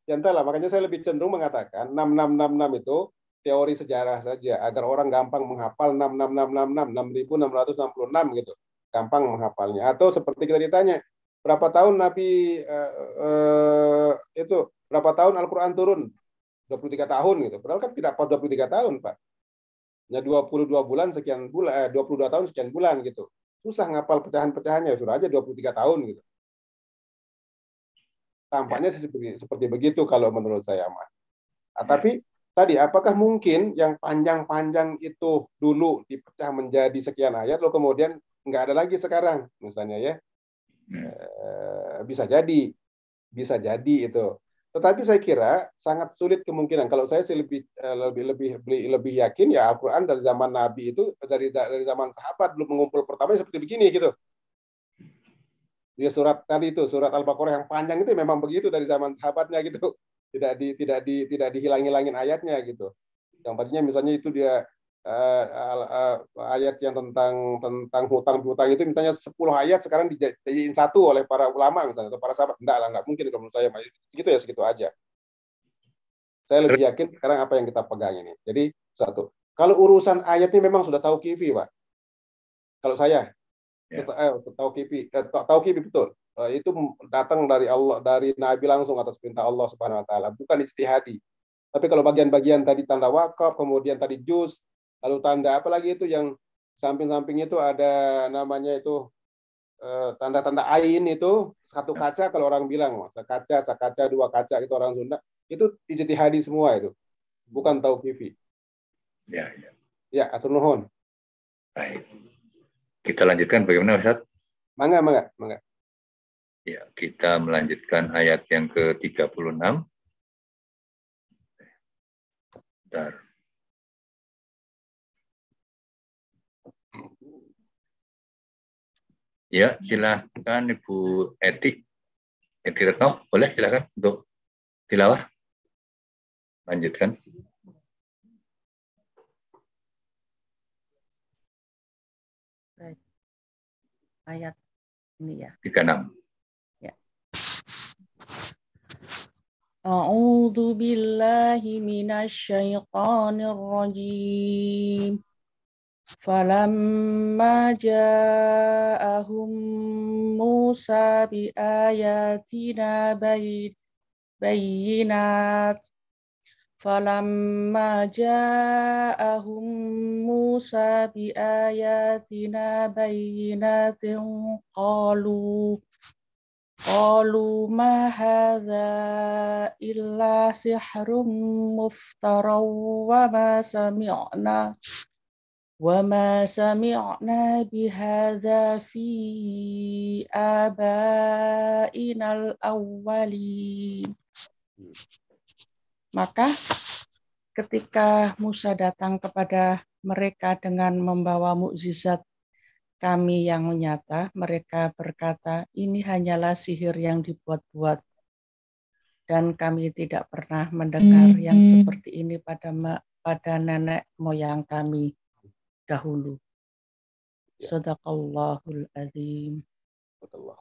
ya entahlah, makanya saya lebih cenderung mengatakan 6666 itu teori sejarah saja agar orang gampang menghafal 66666 6666 gitu. Gampang menghafalnya. Atau seperti kita ditanya, berapa tahun Nabi itu berapa tahun Al-Qur'an turun? 23 tahun gitu. Padahal kan tidak 23 tahun, Pak. Ya 22 bulan sekian bulan 22 tahun sekian bulan gitu. Susah ngapal pecahan-pecahannya, sudah aja 23 tahun gitu. Tampaknya seperti begitu kalau menurut saya, Mas. Tapi tadi apakah mungkin yang panjang-panjang itu dulu dipecah menjadi sekian ayat lalu kemudian nggak ada lagi sekarang misalnya ya? Bisa jadi itu. Tetapi saya kira sangat sulit kemungkinan. Kalau saya sih lebih yakin ya Al-Qur'an dari zaman Nabi itu dari zaman sahabat belum mengumpul pertama seperti begini gitu. Dia surat tadi itu surat Al-Baqarah yang panjang itu memang begitu dari zaman sahabatnya gitu. Tidak dihilang-hilangin ayatnya gitu. Yang tadinya misalnya itu dia ayat yang tentang hutang piutang itu misalnya 10 ayat sekarang dijadiin satu oleh para ulama misalnya atau para sahabat. Enggak mungkin kalau menurut saya segitu ya segitu aja. Saya lebih yakin sekarang apa yang kita pegang ini. Jadi satu, kalau urusan ayatnya memang sudah tauqifi, Pak. Kalau saya tauqifi betul. Itu datang dari Allah, dari Nabi langsung atas perintah Allah Subhanahu wa taala, bukan ijtihadi. Tapi kalau bagian-bagian tadi tanda wakaf, kemudian tadi juz, lalu tanda apa lagi itu yang samping-samping itu ada namanya itu tanda-tanda ain itu satu kaca kalau orang bilang sekaca dua kaca itu orang Sunda itu ijtihadi semua itu bukan tauqifi. Ya atur nuhun. Baik, kita lanjutkan bagaimana Ustaz? Mangga. Ya, kita melanjutkan ayat yang ke-36. Bentar. Ya, silakan Ibu Eti Retno, boleh silakan untuk tilawah. Lanjutkan. Baik. Ayat ini ya. 36. Ya. A'udzu billahi minasyaitonir rajim. Falamma ja'ahum Musa biayatina bayyinat Falamma ja'ahum Musa biayatina bayyinatin qalu ma hadza illa sihrun muftara wa ma sami'na bihadza fi abainal awwalin. Maka ketika Musa datang kepada mereka dengan membawa mukjizat kami yang nyata, mereka berkata, ini hanyalah sihir yang dibuat-buat. Dan kami tidak pernah mendengar yang seperti ini pada nenek moyang kami dahulu. Sadaqallahul azim.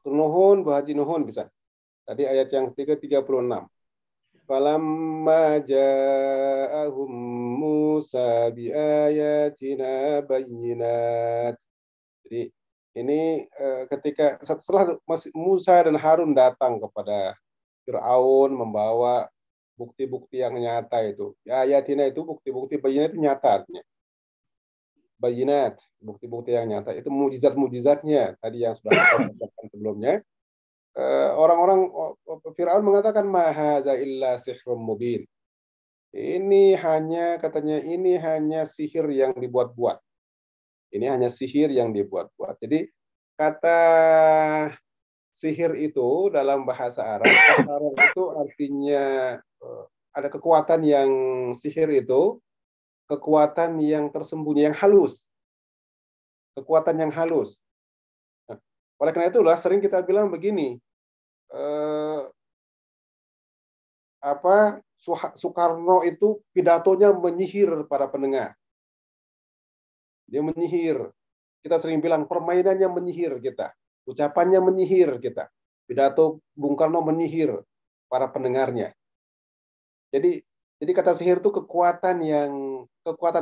Nuhun, Bu Haji Nuhun bisa. Tadi ayat yang 36. Falamma ja'ahum Musa biayatina bayyinat. Jadi ini ketika setelah Musa dan Harun datang kepada Fir'aun membawa bukti-bukti yang nyata itu. Ayatina itu bukti-bukti bayyinat itu nyata artinya. Bayinat, bukti-bukti yang nyata itu mujizat-mujizatnya tadi yang sudah kita katakan sebelumnya. orang-orang Firaun mengatakan ma hadza illa sihrun mubin. Ini hanya sihir yang dibuat-buat. Ini hanya sihir yang dibuat-buat. Jadi kata sihir itu dalam bahasa Arab, saharah itu artinya ada kekuatan yang sihir itu, kekuatan yang tersembunyi, yang halus. Kekuatan yang halus. Nah, oleh karena itulah sering kita bilang begini, Soekarno itu pidatonya menyihir para pendengar. Dia menyihir. Kita sering bilang permainannya menyihir kita. Ucapannya menyihir kita. Pidato Bung Karno menyihir para pendengarnya. Jadi kata sihir itu kekuatan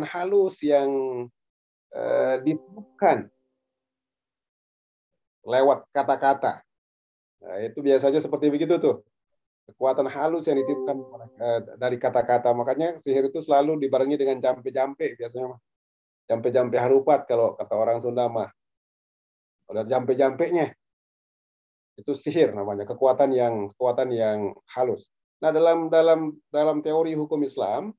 halus yang ditiupkan lewat kata-kata. Nah, itu biasanya seperti begitu tuh. Kekuatan halus yang ditiupkan dari kata-kata. Makanya sihir itu selalu dibarengi dengan jampe-jampe biasanya. Jampe-jampe harupat kalau kata orang Sunda mah. Ada jampe-jampenya. Itu sihir namanya, kekuatan yang halus. Nah, dalam teori hukum Islam,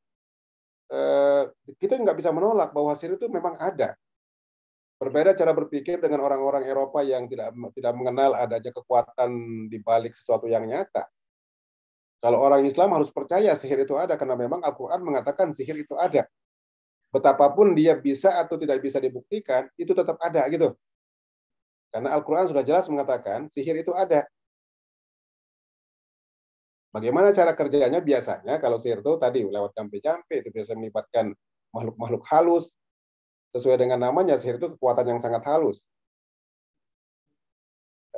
kita nggak bisa menolak bahwa sihir itu memang ada. Berbeda cara berpikir dengan orang-orang Eropa yang tidak mengenal adanya kekuatan di balik sesuatu yang nyata. Kalau orang Islam harus percaya sihir itu ada, karena memang Al-Quran mengatakan sihir itu ada. Betapapun dia bisa atau tidak bisa dibuktikan, itu tetap ada gitu. Karena Al-Quran sudah jelas mengatakan sihir itu ada. Bagaimana cara kerjanya? Biasanya kalau sihir itu tadi lewat jampe-jampe, itu biasa melibatkan makhluk-makhluk halus. Sesuai dengan namanya, sihir itu kekuatan yang sangat halus.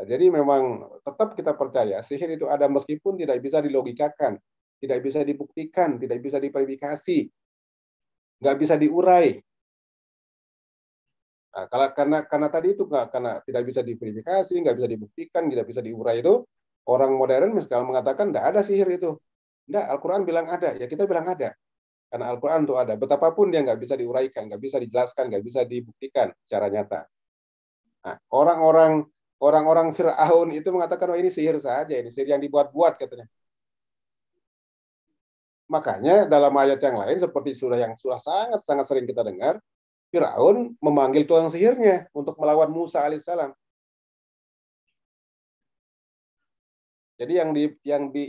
Jadi memang tetap kita percaya sihir itu ada meskipun tidak bisa dilogikakan, tidak bisa dibuktikan, tidak bisa diverifikasi, nggak bisa diurai. Nah, karena tadi itu karena tidak bisa diverifikasi, nggak bisa dibuktikan, tidak bisa diurai itu, orang modern misalnya mengatakan nggak ada sihir itu. Nggak, Al-Quran bilang ada, ya kita bilang ada. Karena Al-Quran itu ada. Betapapun dia nggak bisa diuraikan, nggak bisa dijelaskan, nggak bisa dibuktikan secara nyata. Nah, orang-orang Fir'aun itu mengatakan, oh ini sihir saja, ini sihir yang dibuat-buat katanya. Makanya dalam ayat yang lain seperti yang sangat sering kita dengar, Fir'aun memanggil tukang sihirnya untuk melawan Musa alaihissalam. Jadi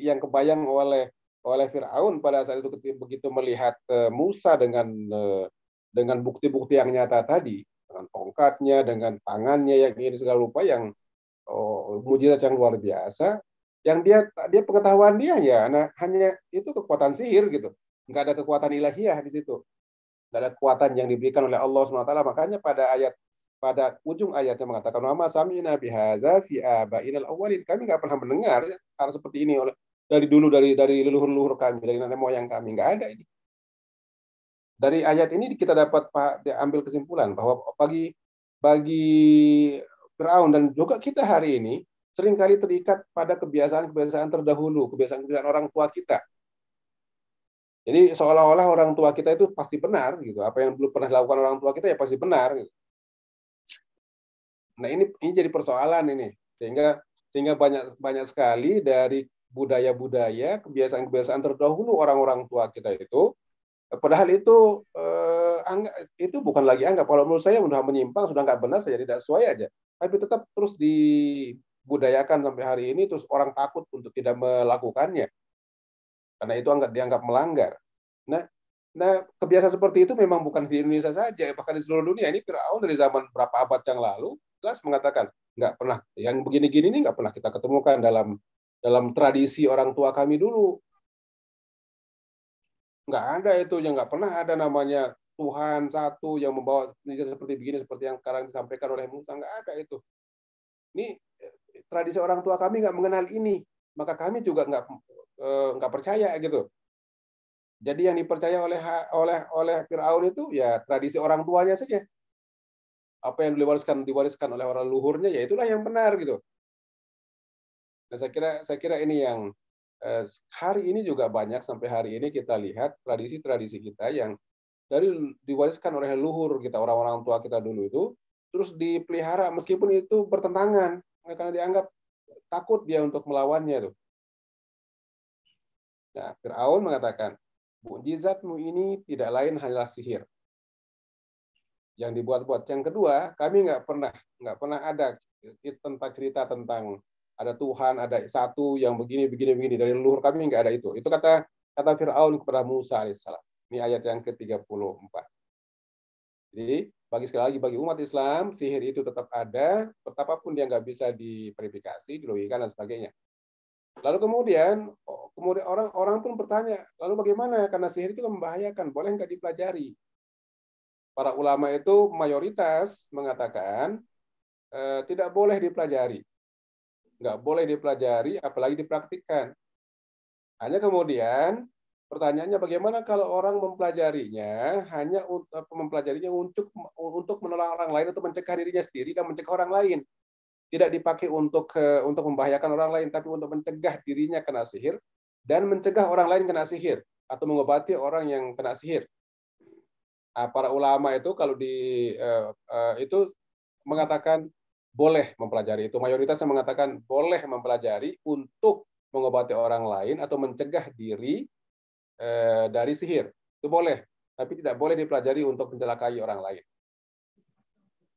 yang kebayang oleh Fir'aun pada saat itu begitu melihat Musa dengan bukti-bukti yang nyata tadi, dengan tongkatnya, dengan tangannya yang ini segala rupa yang mujizat yang luar biasa, yang dia pengetahuan dia ya hanya itu kekuatan sihir gitu, nggak ada kekuatan ilahiyah di situ, nggak ada kekuatan yang diberikan oleh Allah SWT. Makanya pada ujung ayatnya mengatakan wa ma sami'na bihadza fi abainal awwalin, kami nggak pernah mendengar hal seperti ini dari dulu dari leluhur-leluhur kami, dari nenek moyang kami, nggak ada ini. Dari ayat ini kita dapat ambil kesimpulan bahwa bagi Fir'aun dan juga kita hari ini seringkali terikat pada kebiasaan-kebiasaan terdahulu, kebiasaan-kebiasaan orang tua kita. Jadi seolah-olah orang tua kita itu pasti benar gitu. Apa yang belum pernah dilakukan orang tua kita ya pasti benar gitu. Nah, ini jadi persoalan ini. Sehingga banyak sekali dari budaya-budaya, kebiasaan-kebiasaan terdahulu orang-orang tua kita itu, padahal itu bukan lagi anggap. Kalau menurut saya sudah menyimpang, sudah nggak benar, saya tidak sesuai aja. Tapi tetap terus dibudayakan sampai hari ini, terus orang takut untuk tidak melakukannya. Karena itu dianggap melanggar. Nah, kebiasaan seperti itu memang bukan di Indonesia saja, bahkan di seluruh dunia. Ini Fir'aun dari zaman berapa abad yang lalu, jelas mengatakan, nggak pernah, yang begini-gini ini nggak pernah kita ketemukan dalam tradisi orang tua kami dulu. Nggak ada itu, yang nggak pernah ada namanya Tuhan satu yang membawa seperti begini, seperti yang sekarang disampaikan oleh Musa, nggak ada itu. Ini tradisi orang tua kami nggak mengenal ini, maka kami juga nggak percaya gitu. Jadi yang dipercaya oleh Fir'aun itu ya tradisi orang tuanya saja. Apa yang diwariskan oleh orang leluhurnya, ya itulah yang benar gitu. Nah, saya kira ini yang hari ini juga banyak, sampai hari ini kita lihat tradisi-tradisi kita yang diwariskan oleh leluhur kita, orang-orang tua kita dulu itu, terus dipelihara meskipun itu bertentangan, karena dianggap takut dia untuk melawannya tuh. Nah, Fir'aun mengatakan, mukjizatmu ini tidak lain hanyalah sihir yang dibuat-buat. Yang kedua, kami nggak pernah ada tentang cerita tentang ada Tuhan, ada satu yang begini dari leluhur kami nggak ada itu. Itu kata Fir'aun kepada Musa alaihissalam. Ini ayat yang ke-34. Jadi sekali lagi bagi umat Islam sihir itu tetap ada, betapapun dia nggak bisa diverifikasi, dilogikakan dan sebagainya. Lalu kemudian orang pun bertanya, lalu bagaimana? Karena sihir itu membahayakan, boleh nggak dipelajari? Para ulama itu mayoritas mengatakan tidak boleh dipelajari. Nggak boleh dipelajari, apalagi dipraktikkan. Hanya kemudian pertanyaannya bagaimana kalau orang mempelajarinya hanya untuk menolong orang lain atau mencegah dirinya sendiri dan mencegah orang lain. Tidak dipakai untuk membahayakan orang lain, tapi untuk mencegah dirinya kena sihir dan mencegah orang lain kena sihir atau mengobati orang yang kena sihir. Para ulama itu kalau itu mengatakan boleh mempelajari itu. Mayoritasnya mengatakan boleh mempelajari untuk mengobati orang lain atau mencegah diri dari sihir. Itu boleh, tapi tidak boleh dipelajari untuk mencelakai orang lain.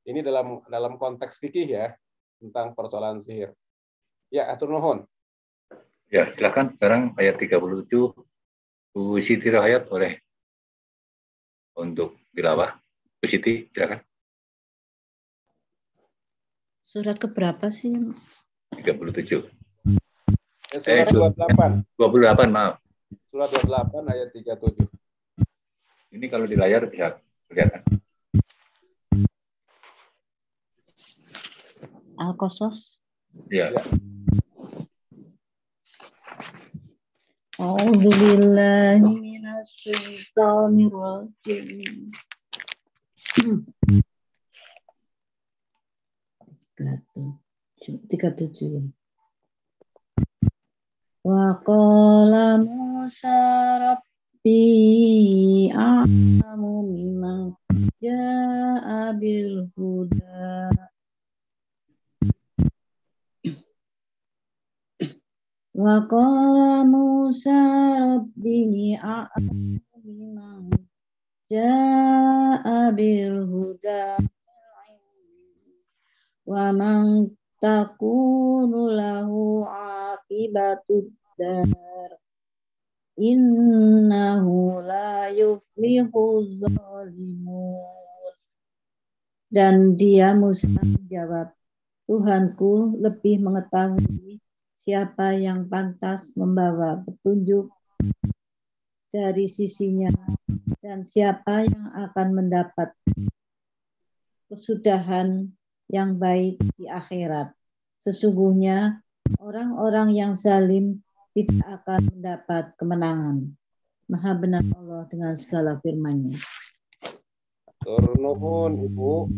Ini dalam konteks fikih ya, tentang persoalan sihir. Ya, atur nuhun. Ya, silakan sekarang ayat 37 Bu Siti Rahayat boleh untuk tilawah. Bu Siti, silakan. Surat keberapa sih? 37. Surat 28. 28, maaf. Surat 28 ayat 37. Ini kalau di layar bisa kelihatan. Al-Qasas. Ya. A'udzu billahi minasy syaithanir rajim. 37. Wa qala Musa rabbi a'lamu mimman ja'a bil huda. Wa qala Musa rabbi a'lamu mimman ja'a bil huda wa man takunu lahu aqibatud dar innahu la yuflihuz zalimun. Dan dia Musa menjawab, Tuhanku lebih mengetahui siapa yang pantas membawa petunjuk dari sisinya dan siapa yang akan mendapat kesudahan yang baik di akhirat. Sesungguhnya orang-orang yang zalim tidak akan mendapat kemenangan. Maha benar Allah dengan segala firman-Nya. Turnuhun Ibu.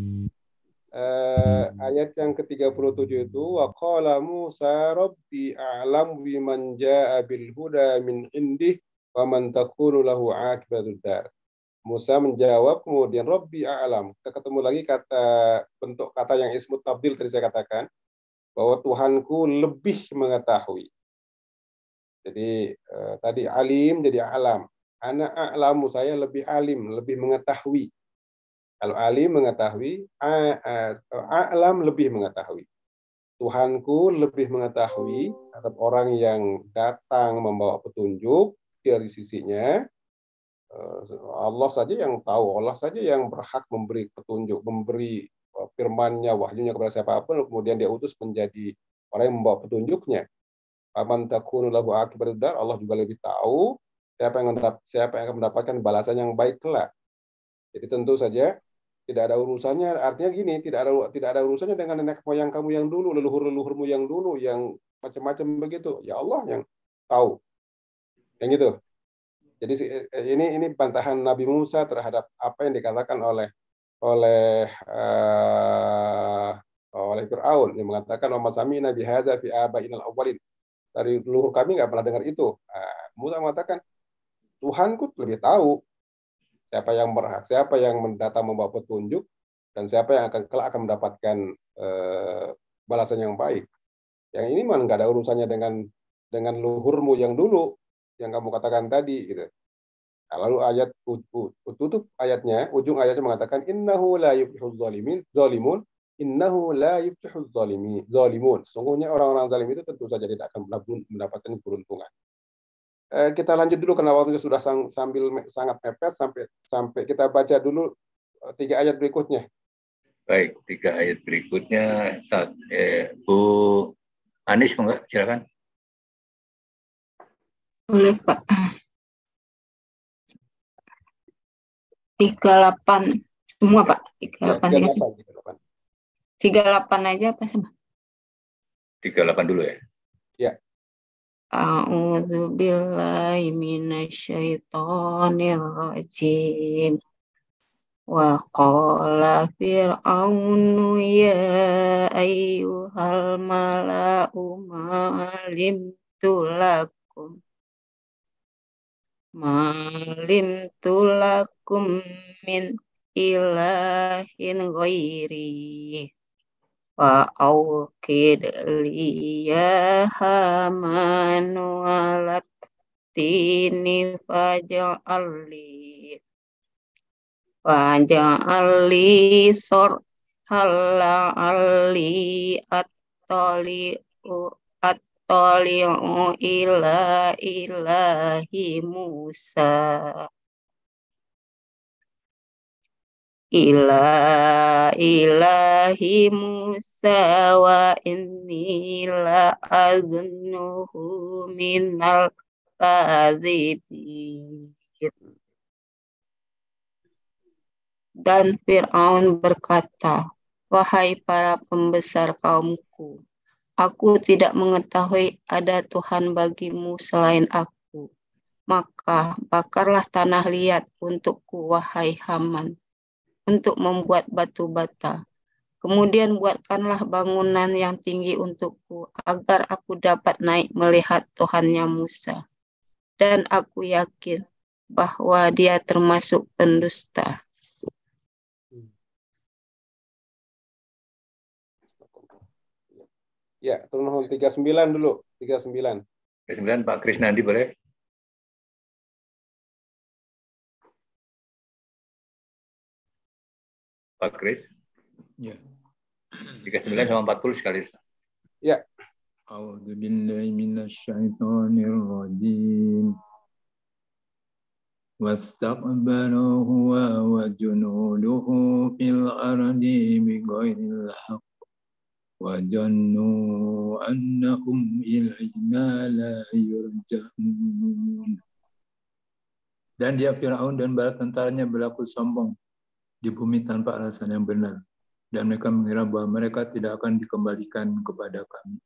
Ayat yang ke-37 itu wa qala Musa rabbi a'lam biman jaa'a bil huda min indih wa man takunu lahu aqibatud dar. Musa menjawab, kemudian Rabbi a'lam. Kita ketemu lagi bentuk kata yang ismut tabdil tadi saya katakan, bahwa Tuhanku lebih mengetahui. Jadi tadi alim jadi alam. Ana a'lamu, saya lebih alim, lebih mengetahui. Kalau alim mengetahui, a'lam lebih mengetahui. Tuhanku lebih mengetahui terhadap orang yang datang membawa petunjuk dari sisinya. Allah saja yang tahu, Allah saja yang berhak memberi petunjuk, memberi firman-Nya, wahyunya kepada siapapun, kemudian dia utus menjadi orang yang membawa petunjuknya. Aman takunu lahu aqibatud dar, Allah juga lebih tahu siapa yang akan mendapatkan balasan yang baik kelak. Jadi tentu saja tidak ada urusannya, artinya gini, tidak ada urusannya dengan nenek moyang kamu yang dulu, leluhur-leluhurmu yang dulu, yang macam-macam begitu. Ya Allah yang tahu. Yang gitu. Jadi ini bantahan Nabi Musa terhadap apa yang dikatakan oleh Fir'aun yang mengatakan wa sami'na bihadza fi aba'inal awwalin. Dari leluhur kami nggak pernah dengar itu. Musa mengatakan Tuhanku lebih tahu siapa yang berhak, siapa yang datang membawa petunjuk, dan siapa yang akan mendapatkan balasan yang baik. Yang ini mah nggak ada urusannya dengan luhurmu yang dulu yang kamu katakan tadi gitu. Nah, lalu ayat tutup ayatnya, ujung ayatnya mengatakan innahu la yuflihuz zalimun, innahu la yuflihuz zalimun. Sesungguhnya orang-orang zalim itu tentu saja tidak akan mendapatkan keberuntungan. Kita lanjut dulu karena waktunya sudah sangat mepet, sampai kita baca dulu 3 ayat berikutnya. Baik, 3 ayat berikutnya. Bu Anis, enggak? Silakan. Boleh, Pak. 38 semua, Pak. 38 aja apa sama? 38 dulu ya. Ya. A'udzubillahi minasyaitonir rajim. Wa qala fir'aunu ya ayyuhal mala'u ma'alimtu lakum min ilahin ghairi wa awqid liya hamanu alat tini faja'alli sorhala alli attali'u ila ilahi Musa wa inni la azunnuhu minal kadzibin. Dan Fir'aun berkata, wahai para pembesar kaumku, aku tidak mengetahui ada Tuhan bagimu selain aku. Maka bakarlah tanah liat untukku, wahai Haman, untuk membuat batu bata. Kemudian buatkanlah bangunan yang tinggi untukku, agar aku dapat naik melihat Tuhannya Musa. Dan aku yakin bahwa dia termasuk pendusta. Ya, turun 39 dulu. 39. 39 Pak Krisnandi boleh? Pak Kris? Ya. 39 sama 40 sekali. Ya. A'udzu billahi minasyaitonir rajim. Wastaqbala huwa wa junuduhu fil ardi bighairil haqq wa jannu annahum ilaina la yurja'un. Dan dia Firaun dan bala tentaranya berlaku sombong di bumi tanpa alasan yang benar, dan mereka mengira bahwa mereka tidak akan dikembalikan kepada kami.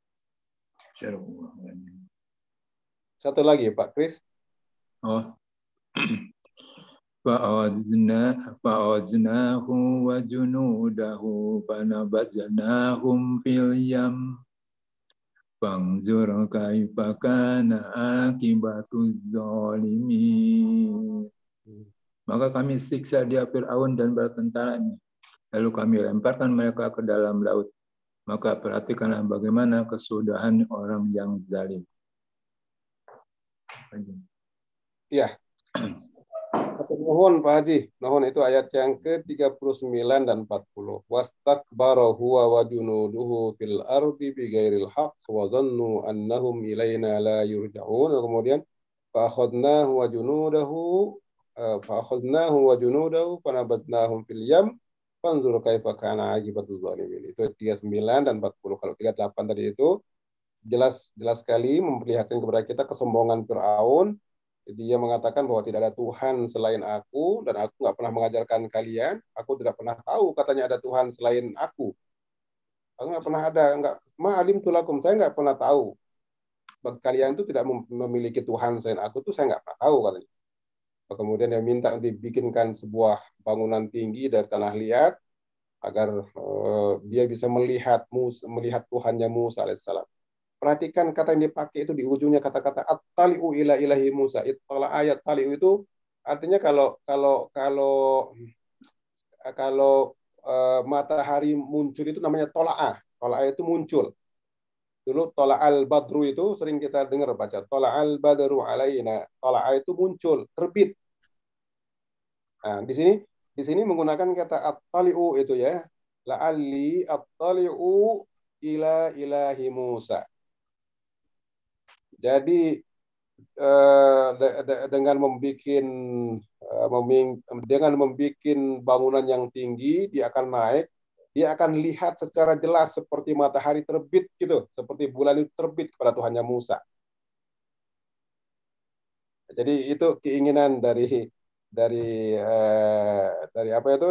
Satu lagi Pak Kris. Fa'aznahu wa junudahu fanabadnahum fil yam fanzur kaifa kana akibatuz zalimin. Maka kami siksa dia Fir'aun dan bala tentaranya, lalu kami lemparkan mereka ke dalam laut. Maka perhatikanlah bagaimana kesudahan orang yang zalim. Iya. Nuhun Pak Haji. Nuhun itu ayat yang ke-39 dan 40. Wastakbara huwa wa junuduhu fil ardi bighairil haqq wa dhannu annahum ilaina la yurja'un. Kemudian fa'akhadnahu wa junudahu fanabadnahum fil yam fanzur kaifa kana aqibatul zalimin. Itu 39 dan 40. Kalau 38 tadi itu jelas sekali memperlihatkan kepada kita kesombongan Fir'aun. Dia mengatakan bahwa tidak ada Tuhan selain aku, dan aku nggak pernah mengajarkan kalian. Aku tidak pernah tahu katanya ada Tuhan selain aku. Aku nggak pernah ada, ma'alim tulakum, saya nggak pernah tahu. Kalian itu tidak memiliki Tuhan selain aku, itu saya nggak pernah tahu katanya. Kemudian dia minta dibikinkan sebuah bangunan tinggi dari tanah liat agar dia bisa melihat Tuhannya Musa alaihissalam. Perhatikan kata yang dipakai itu di ujungnya kata-kata at-tali'u ila ilahi Musa. Itulah ayat tali'u itu artinya kalau matahari muncul itu namanya tola'ah. Tola'ah itu muncul. Dulu tola'al badru itu sering kita dengar baca. Tola'al badru alaina. Tola'a itu muncul, terbit. Nah, di sini menggunakan kata at-tali'u itu ya. La'alli at-tali'u ila ilahi Musa. Jadi dengan membuat bangunan yang tinggi, dia akan naik, dia akan lihat secara jelas seperti matahari terbit gitu, seperti bulan itu terbit kepada Tuhannya Musa. Jadi itu keinginan dari apa itu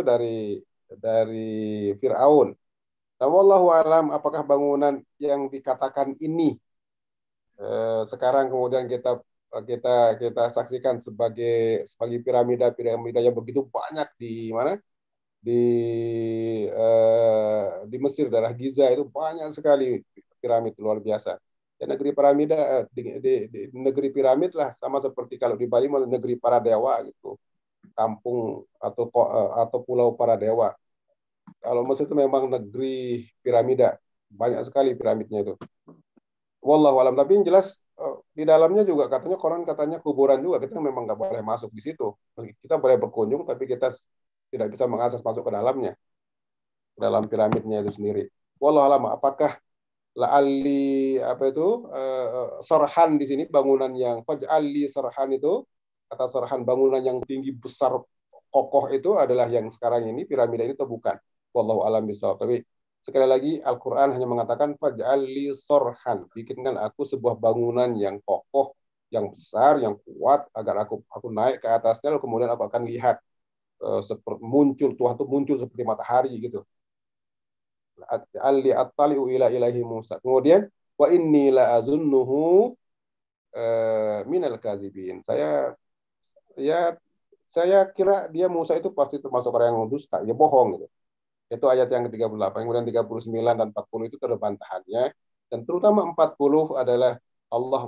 dari Fir'aun. Nah, wallahu alam apakah bangunan yang dikatakan ini sekarang kemudian kita saksikan sebagai piramida yang begitu banyak di mana di Mesir, daerah Giza itu banyak sekali piramid luar biasa. Dan negeri piramida di negeri piramid lah sama seperti kalau di Bali negeri para dewa gitu, kampung atau pulau para dewa. Kalau Mesir itu memang negeri piramida, banyak sekali piramidnya itu. Wallahu alam, tapi yang jelas di dalamnya juga katanya Quran katanya kuburan juga, kita memang nggak boleh masuk di situ. Kita boleh berkunjung tapi kita tidak bisa mengakses masuk ke dalamnya, dalam piramidnya itu sendiri. Wallahu alam, apakah la'alli apa itu sarhan di sini bangunan yang faj'alli sarhan itu, kata sarhan bangunan yang tinggi besar kokoh itu adalah yang sekarang ini piramida ini atau bukan? Wallahu alam bisawab. Tapi sekali lagi Al-Quran hanya mengatakan faj'alli sarhan, bikinkan aku sebuah bangunan yang kokoh, yang besar, yang kuat agar aku naik ke atasnya, lalu kemudian aku akan lihat seperti Tuhan itu muncul seperti matahari gitu. Alli attali'u ila ilahi Musa. Kemudian wa inni la azunnuhu minal kadzibin. Saya kira dia Musa itu pasti termasuk orang yang dusta, dia bohong gitu. Itu ayat yang ke-38. Kemudian 39 dan 40 itu ada bantahannya. Dan terutama 40 adalah Allah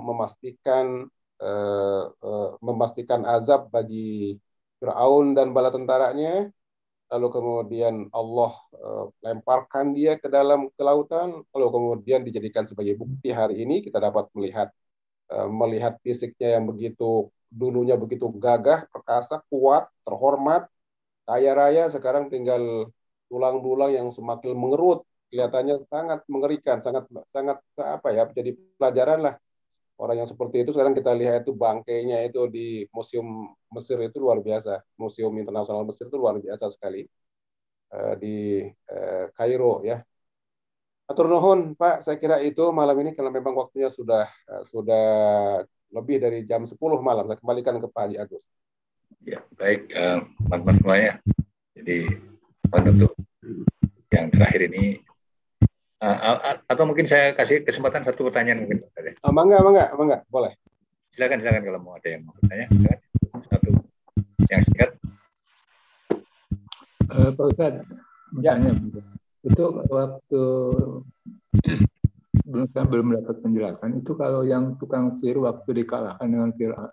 memastikan azab bagi Fir'aun dan bala tentaranya. Lalu kemudian Allah lemparkan dia ke dalam lautan. Lalu kemudian dijadikan sebagai bukti hari ini kita dapat melihat fisiknya yang dulunya begitu gagah, perkasa, kuat, terhormat, kaya raya, sekarang tinggal tulang-tulang yang semakin mengerut, kelihatannya sangat mengerikan, sangat apa ya, jadi pelajaran lah. Orang yang seperti itu sekarang kita lihat itu bangkainya itu di Museum Mesir itu luar biasa. Museum Internasional Mesir itu luar biasa sekali di Kairo ya. Atur nuhun Pak, saya kira itu malam ini karena memang waktunya sudah lebih dari jam 10 malam. Saya kembalikan ke Pak Haji Agus. Ya, baik teman-teman semuanya. Jadi untuk yang terakhir ini atau mungkin saya kasih kesempatan satu pertanyaan mungkin. Mangga, boleh. Silakan kalau mau ada yang mau bertanya. Satu yang singkat. Pak Ustadz, bertanya. Itu waktu belum dapat penjelasan itu kalau yang tukang sihir waktu dikalahkan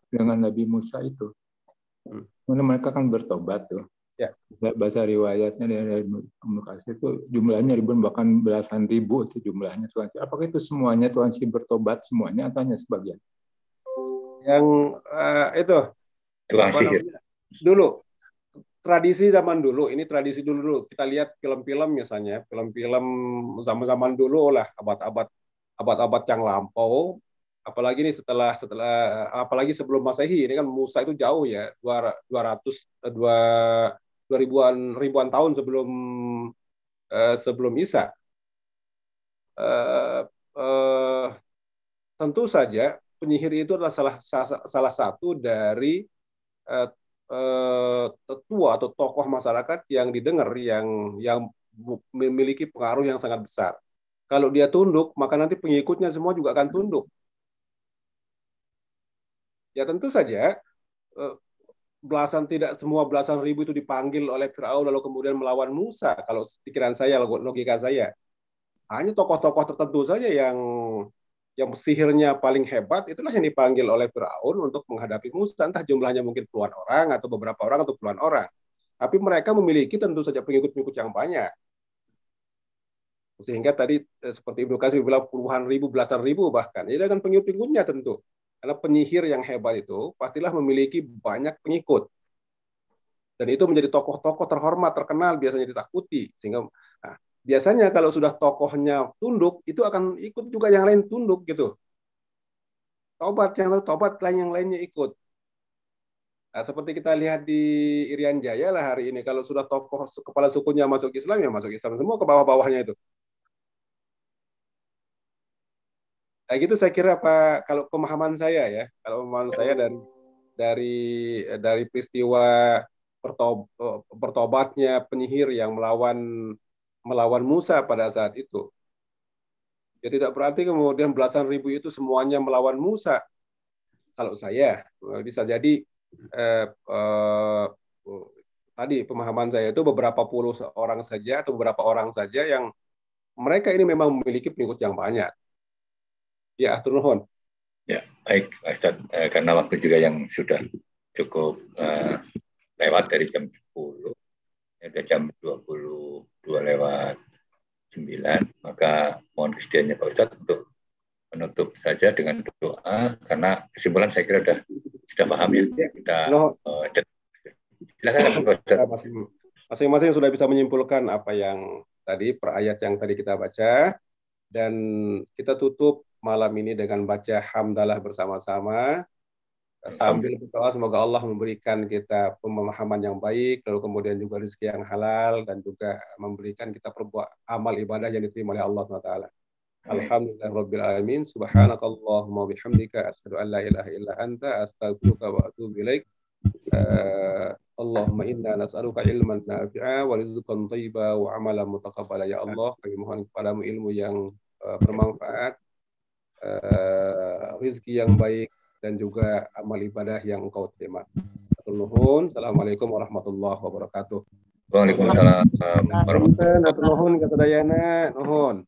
dengan Nabi Musa itu, mereka kan bertobat tuh. Ya. Bahasa riwayatnya dari komunikasi itu jumlahnya ribuan bahkan belasan ribu itu jumlahnya Tuhan sihir. Apakah itu semuanya Tuhan sihir bertobat semuanya atau hanya sebagian? Yang itu Tuhan sihir. Dulu tradisi zaman dulu, ini tradisi dulu. Kita lihat film-film misalnya, film-film zaman dulu lah, abad-abad yang lampau. Apalagi nih apalagi sebelum Masehi, ini kan Musa itu jauh ya, 200 ribuan tahun sebelum Isa. Tentu saja penyihir itu adalah salah satu dari tetua atau tokoh masyarakat yang didengar, yang memiliki pengaruh yang sangat besar. Kalau dia tunduk, maka nanti pengikutnya semua juga akan tunduk. Ya tentu saja tidak semua belasan ribu itu dipanggil oleh Firaun lalu kemudian melawan Musa. Kalau pikiran saya, logika saya, hanya tokoh-tokoh tertentu saja yang sihirnya paling hebat, itulah yang dipanggil oleh Firaun untuk menghadapi Musa. Entah jumlahnya mungkin puluhan orang atau beberapa orang atau puluhan orang. Tapi mereka memiliki tentu saja pengikut-pengikut yang banyak. Sehingga tadi seperti Ibnu Katsir bilang puluhan ribu, belasan ribu bahkan. Ini dengan pengikut-pengikutnya tentu. Karena penyihir yang hebat itu pastilah memiliki banyak pengikut. Dan itu menjadi tokoh-tokoh terhormat, terkenal, biasanya ditakuti. Sehingga biasanya kalau sudah tokohnya tunduk, itu akan ikut juga yang lain tunduk gitu. Tobat yang lainnya ikut. Nah, seperti kita lihat di Irian Jaya lah hari ini, kalau sudah tokoh kepala sukunya masuk Islam, ya masuk Islam semua ke bawah-bawahnya itu. Nah, gitu saya kira Pak, kalau pemahaman saya ya, dari peristiwa bertobatnya penyihir yang melawan Musa pada saat itu. Ya tidak berarti kemudian belasan ribu itu semuanya melawan Musa. Kalau saya bisa jadi tadi pemahaman saya itu beberapa puluh orang saja atau beberapa orang saja yang mereka ini memang memiliki pengikut yang banyak. Ya, atur nuhun. Ya, baik, Ustaz. Karena waktu juga yang sudah cukup lewat dari jam 10, ada jam 22 lewat 9, maka mohon kesediaannya Pak Ustaz untuk menutup saja dengan doa, karena kesimpulan saya kira sudah paham ya. Kita silakan Pak Ustaz. Masing-masing sudah bisa menyimpulkan apa yang tadi, per ayat yang tadi kita baca, dan kita tutup malam ini dengan baca hamdalah bersama-sama sambil berdoa semoga Allah memberikan kita pemahaman yang baik, lalu kemudian juga rezeki yang halal, dan juga memberikan kita perbuat amal ibadah yang diterima oleh Allah SWT. Alhamdulillahirabbil alamin, subhanakallahumma bihamdika asyhadu an la ilaha illa anta astaghfiruka wa atubu ilaik. Allahumma inna nas'aluka ilman nafi'a wa rizqan thayyiba wa amalan mutaqabbala. Ya Allah, kami mohon kepadamu ilmu yang bermanfaat, rezeki yang baik, dan juga amal ibadah yang Engkau terima. Nuhun. Assalamualaikum warahmatullahi wabarakatuh. Waalaikumsalam warahmatullahi wabarakatuh. Nuhun kata Dayana. Nuhun.